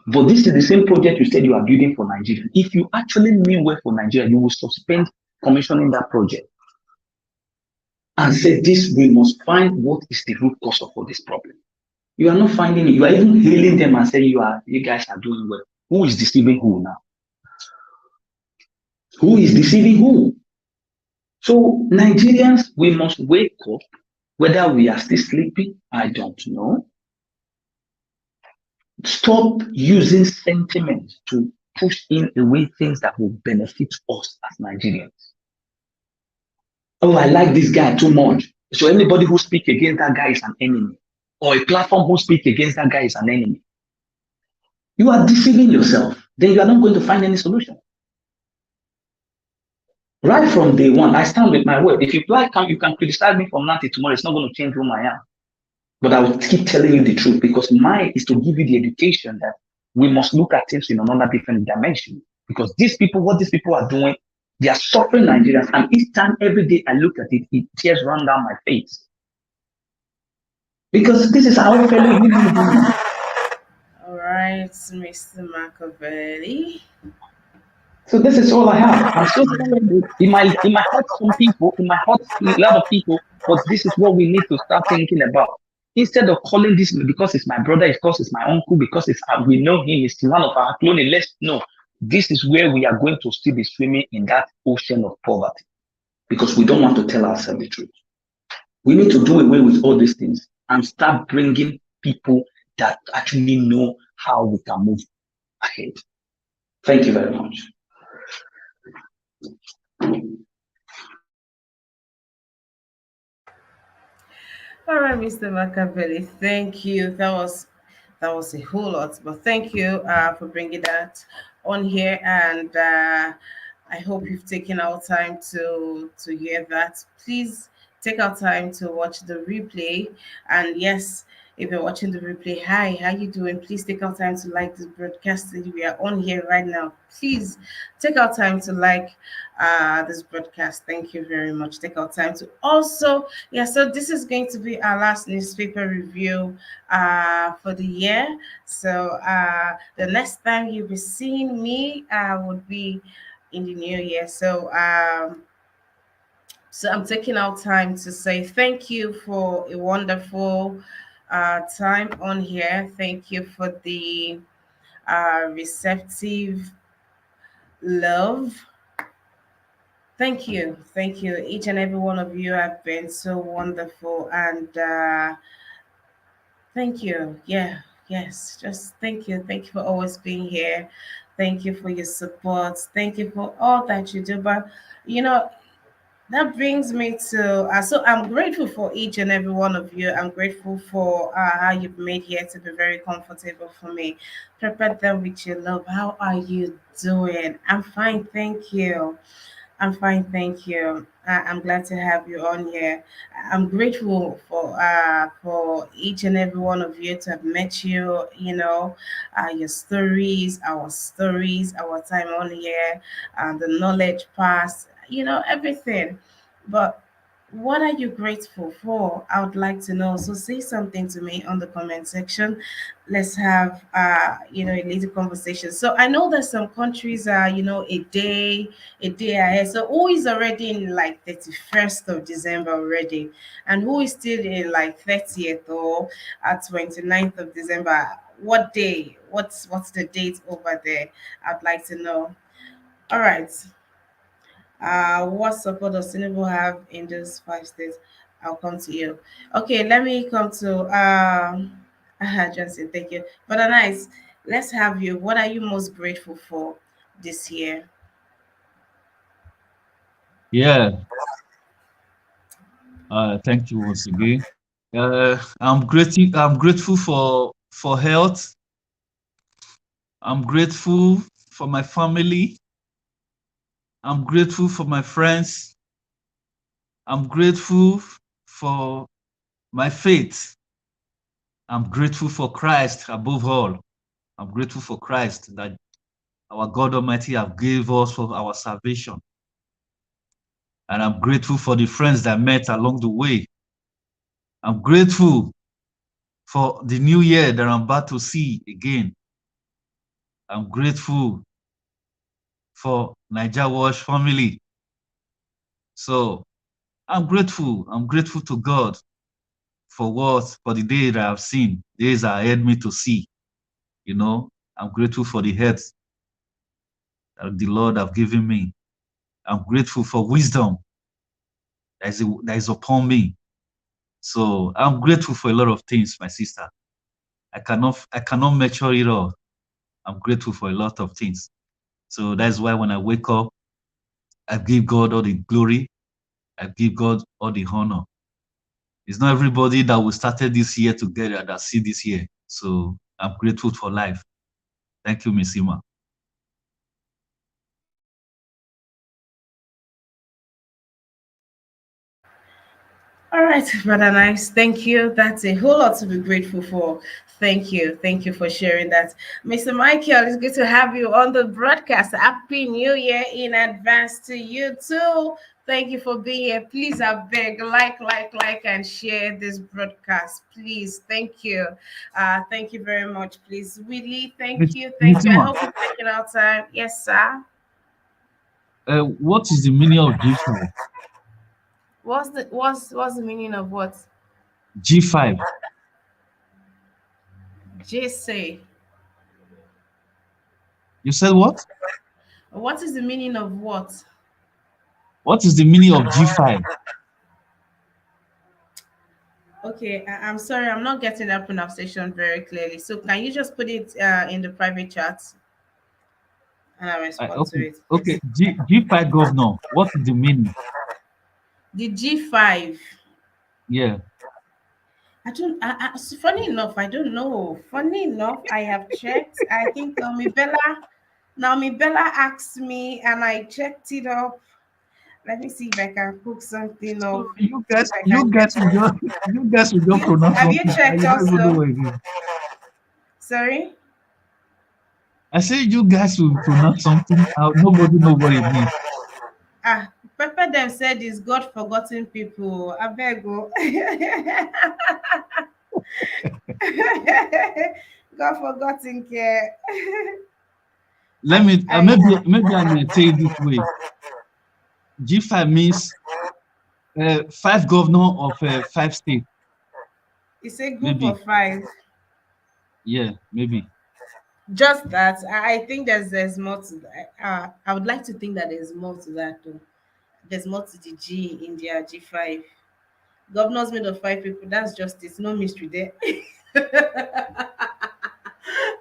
But this is the same project you said you are building for Nigeria. If you actually mean well for Nigeria, you will suspend commissioning that project and say this, we must find what is the root cause of all this problem. You are not finding it. You are even hailing them and saying you guys are doing well. Who is deceiving who now? Who is deceiving who? So Nigerians, we must wake up. Whether we are still sleeping, I don't know. Stop using sentiment to push in away things that will benefit us as Nigerians. Oh, I like this guy too much. So anybody who speaks against that guy is an enemy. Or a platform who speaks against that guy is an enemy. You are deceiving yourself. Then you are not going to find any solution. Right from day one, I stand with my word. If you like, you can criticize me from now till tomorrow. It's not going to change who I am. But I will keep telling you the truth because mine is to give you the education that we must look at things in another different dimension. Because these people, what these people are doing, they are suffering Nigerians. And each time, every day I look at it, tears run down my face. Because this is our fellow human beings. All right, Mr. Machiavelli. So this is all I have. I'm so sorry. It might hurt some people, it might hurt a lot of people, but this is what we need to start thinking about. Instead of calling this because it's my brother, because it's my uncle, because it's we know him, it's one of our cloning. Let's know this is where we are going to still be swimming in that ocean of poverty because we don't want to tell ourselves the truth. We need to do away with all these things and start bringing people that actually know how we can move ahead. Thank you very much. All right, Mr. Machiavelli, thank you. That was a whole lot, but thank you for bringing that on here, and I hope you've taken our time to hear that. Please take our time to watch the replay, and yes, if you're watching the replay, hi, how you doing? Please take our time to like this broadcast that we are on here right now. Please take our time to like this broadcast. Thank you very much. Take our time to also, yeah, so this is going to be our last newspaper review for the year. So the next time you'll be seeing me would be in the new year. So I'm taking out time to say thank you for a wonderful time on here. Thank you for the receptive love. Thank you. Each and every one of you have been so wonderful, and thank you. Yeah, yes, just thank you. Thank you for always being here. Thank you for your support. Thank you for all that you do. But you know, That brings me to so I'm grateful for each and every one of you. I'm grateful for how you've made here to be very comfortable for me. Prepare them with your love. How are you doing? I'm fine, thank you. I'm fine, thank you. I'm glad to have you on here. I'm grateful for each and every one of you to have met you. Your stories, our time on here, the knowledge pass. Everything. But what are you grateful for? I would like to know. So say something to me on the comment section. Let's have a little conversation. So I know that some countries are, a day ahead. So who is already in like 31st of December already? And who is still in like 30th or 29th of December? What day? What's the date over there? I'd like to know. All right. What support does Tinubu have in those 5 states? I'll come to you. Okay, let me come to Johnson. Thank you. But nice. Let's have you. What are you most grateful for this year? Yeah, thank you once again. I'm grateful for health. I'm grateful for my family. I'm grateful for my friends. I'm grateful for my faith. I'm grateful for Christ above all. I'm grateful for Christ that our God Almighty have gave us for our salvation. And I'm grateful for the friends that I met along the way. I'm grateful for the new year that I'm about to see again. I'm grateful for Niger Wash family. So I'm grateful. I'm grateful to God for the day that I've seen, days that ahead me to see. I'm grateful for the health that the Lord have given me. I'm grateful for wisdom that is upon me. So I'm grateful for a lot of things, my sister. I cannot measure it all. I'm grateful for a lot of things. So that's why when I wake up, I give God all the glory. I give God all the honor. It's not everybody that we started this year together that see this year. So I'm grateful for life. Thank you, Miss Ima. All right, Brother Nice. Thank you. That's a whole lot to be grateful for. Thank you. Thank you for sharing that. Mr. Michael, it's good to have you on the broadcast. Happy New Year in advance to you too. Thank you for being here. Please, I beg, and share this broadcast. Please. Thank you. Thank you very much. Please. Willie, thank Miss, you. Thank Miss you. I Ima, hope you're taking out time. Yes, sir. what is the meaning of G5? What's the meaning of what? G5. JC. You said what? What is the meaning of what? What is the meaning of G5? Okay, I'm sorry, I'm not getting that pronunciation very clearly. So can you just put it in the private chat and I'll respond to Okay, it, okay. please? G5 governor. What is the meaning? The G5. Yeah. I don't. Funny enough, I don't know. Funny enough, I have checked. I think Naomi Bella asked me, and I checked it up. Let me see if I can cook something So up. you If guys, I you can guys will get just you guys will just you. pronounce Have you something and checked you don't even know also? what it is. Sorry. I say you guys will pronounce something and nobody know what it means. Pepper them said is God forgotten people. I beg you. God forgotten care. Let I me I maybe I may say it this way. G5 means five governor of five states. it's a group Maybe. of five. Yeah, maybe. Just that. I think there's more to that. I would like to think that there's more to that though. There's more to the G in their G5. Governors made of five people. That's just it's no mystery there.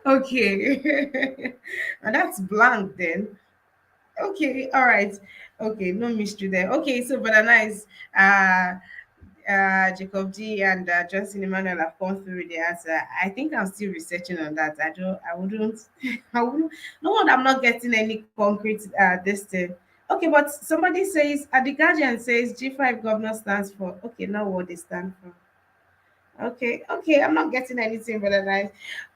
Okay. And that's blank then. Okay, all right. Okay, no mystery there. Okay, so but nice. Uh Jacob G and Johnson Emmanuel have gone through the answer. I think I'm still researching on that. I wouldn't, I wouldn't, no one, I'm not getting any concrete this thing. Okay, but somebody says, the Guardian says G5 governor stands for, okay, now what they stand for. Okay, okay, I'm not getting anything but a nice.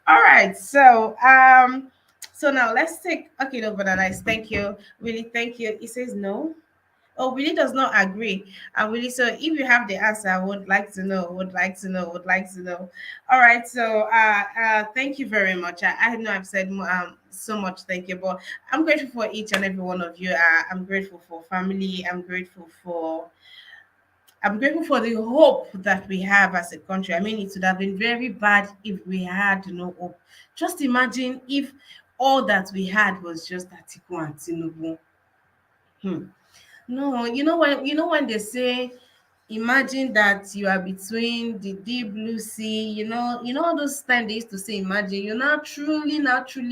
All right, so now let's take, okay, no, but a nice, thank you, really, thank you. He says no. Oh, Willie does not agree. And Willie, so if you have the answer, I would like to know, would like to know, would like to know. All right. So thank you very much. I know I've said so much, thank you, but I'm grateful for each and every one of you. I'm grateful for family. I'm grateful for the hope that we have as a country. I mean, it would have been very bad if we had no hope. Just imagine if all that we had was just Atiku and Tinubu. Hmm. No, you know when they say, imagine that you are between the deep blue sea, all those times they used to say, imagine you now truly,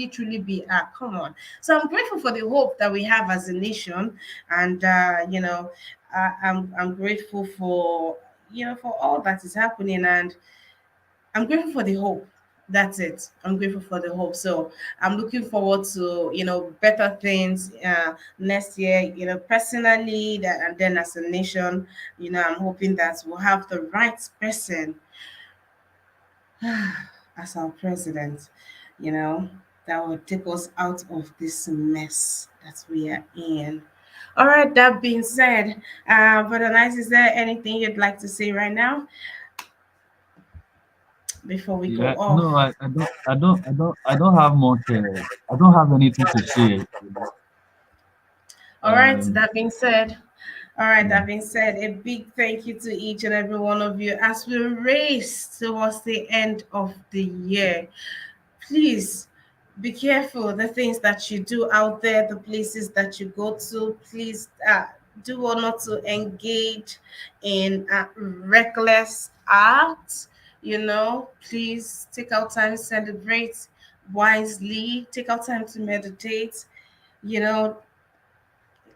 truly be, come on. So I'm grateful for the hope that we have as a nation, and I'm grateful for for all that is happening, and I'm grateful for the hope. That's it. I'm grateful for the hope. So I'm looking forward to better things next year. Personally, that and then as a nation, I'm hoping that we'll have the right person as our president. You know, that will take us out of this mess that we are in. All right. That being said, Brother Nice, is there anything you'd like to say right now before we go Yeah, off? no, I don't have much. I don't have anything to say. All right, Um, that being said, all right, yeah, that being said, a big thank you to each and every one of you as we race towards the end of the year. Please be careful the things that you do out there, the places that you go to. Please do or not to engage in reckless acts. Please take out time to celebrate wisely, take out time to meditate. You know,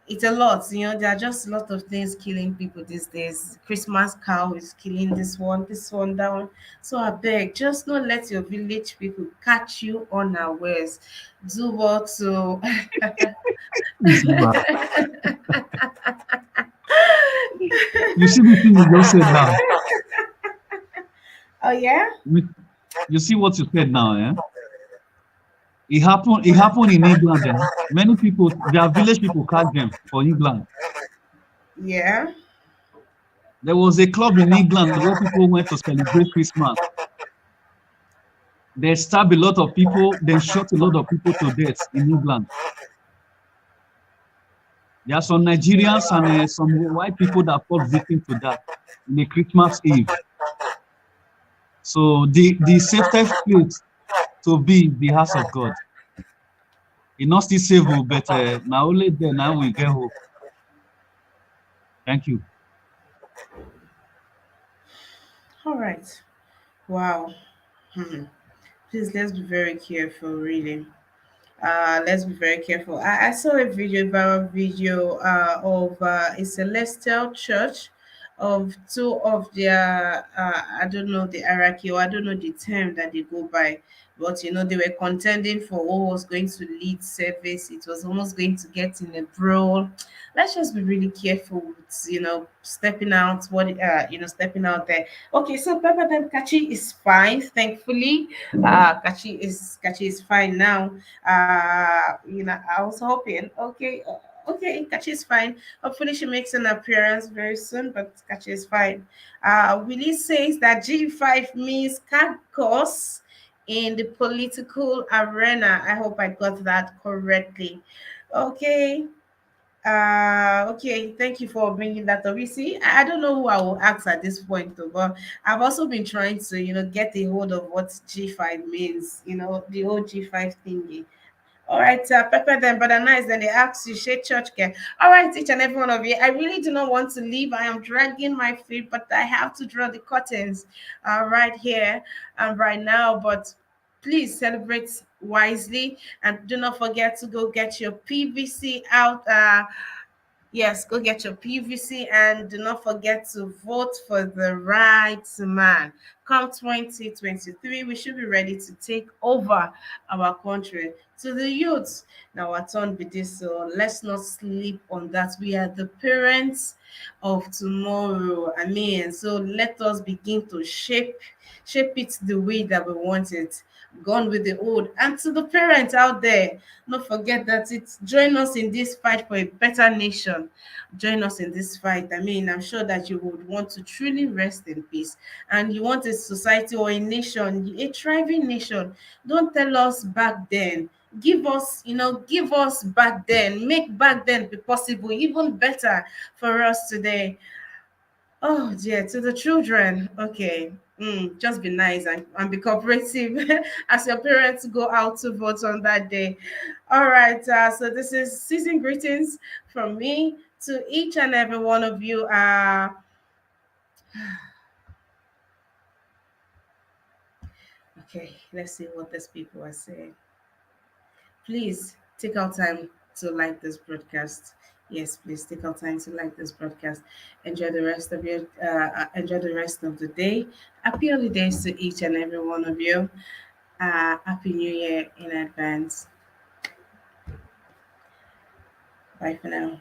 it's a lot. There are just a lot of things killing people these days. Christmas cow is killing this one, that one. So I beg, just not let your village people catch you unawares. Do what to it's over. You see the thing you just said now. Oh yeah? You you see what you said now, yeah? It happened. It happened in England. Eh? Many people, their village people catch them for England. Yeah. There was a club in England where people went to celebrate Christmas. They stabbed a lot of people, then shot a lot of people to death in England. There are some Nigerians and some white people that fall victim to that in the Christmas Eve. So the safest place to be is the house of God. It not still save, but now only then now we get hope. Thank you. All right. Wow. Hmm. Please, let's be very careful, really. Let's be very careful. I saw a viral video of a celestial church of two of their I don't know the hierarchy, or I don't know the term that they go by, but they were contending for who was going to lead service. It was almost going to get in a brawl. Let's just be really careful with stepping out, stepping out there. Okay, so Pepper Dem Kachi is fine, thankfully. Kachi is fine now. I was hoping. Okay, okay, Kachi is fine. Hopefully, she makes an appearance very soon, but Kachi is fine. Willie says that G5 means caucus in the political arena. I hope I got that correctly. Okay. Okay, thank you for bringing that up. You see, I don't know who I will ask at this point, though, but I've also been trying to, get a hold of what G5 means, the whole G5 thingy. All right, pepper them, but nice. Then they ask you, share church care. All right, each and every one of you. I really do not want to leave. I am dragging my feet, but I have to draw the curtains right here and right now. But Please celebrate wisely and do not forget to go get your PVC out. Yes, go get your PVC and do not forget to vote for the right man. Come 2023, we should be ready to take over our country. To the youth, now our turn be this, so let's not sleep on that. We are the parents of tomorrow. I mean, so let us begin to shape it the way that we want it. Gone with the old. And to the parents out there, not forget that it's join us in this fight for a better nation. Join us in this fight. I mean, I'm sure that you would want to truly rest in peace and you want a society or a nation, a thriving nation. Don't tell us back then. Give us, give us back then. Make back then be possible, even better for us today. Oh dear, to the children. Okay. Just be nice and be cooperative as your parents go out to vote on that day. All right. So this is season greetings from me to each and every one of you. Okay, let's see what these people are saying. Please take out time to like this broadcast. Yes, please take out time to like this broadcast. Enjoy the rest of your enjoy the rest of the day. Happy holidays to each and every one of you. Happy New Year in advance. Bye for now.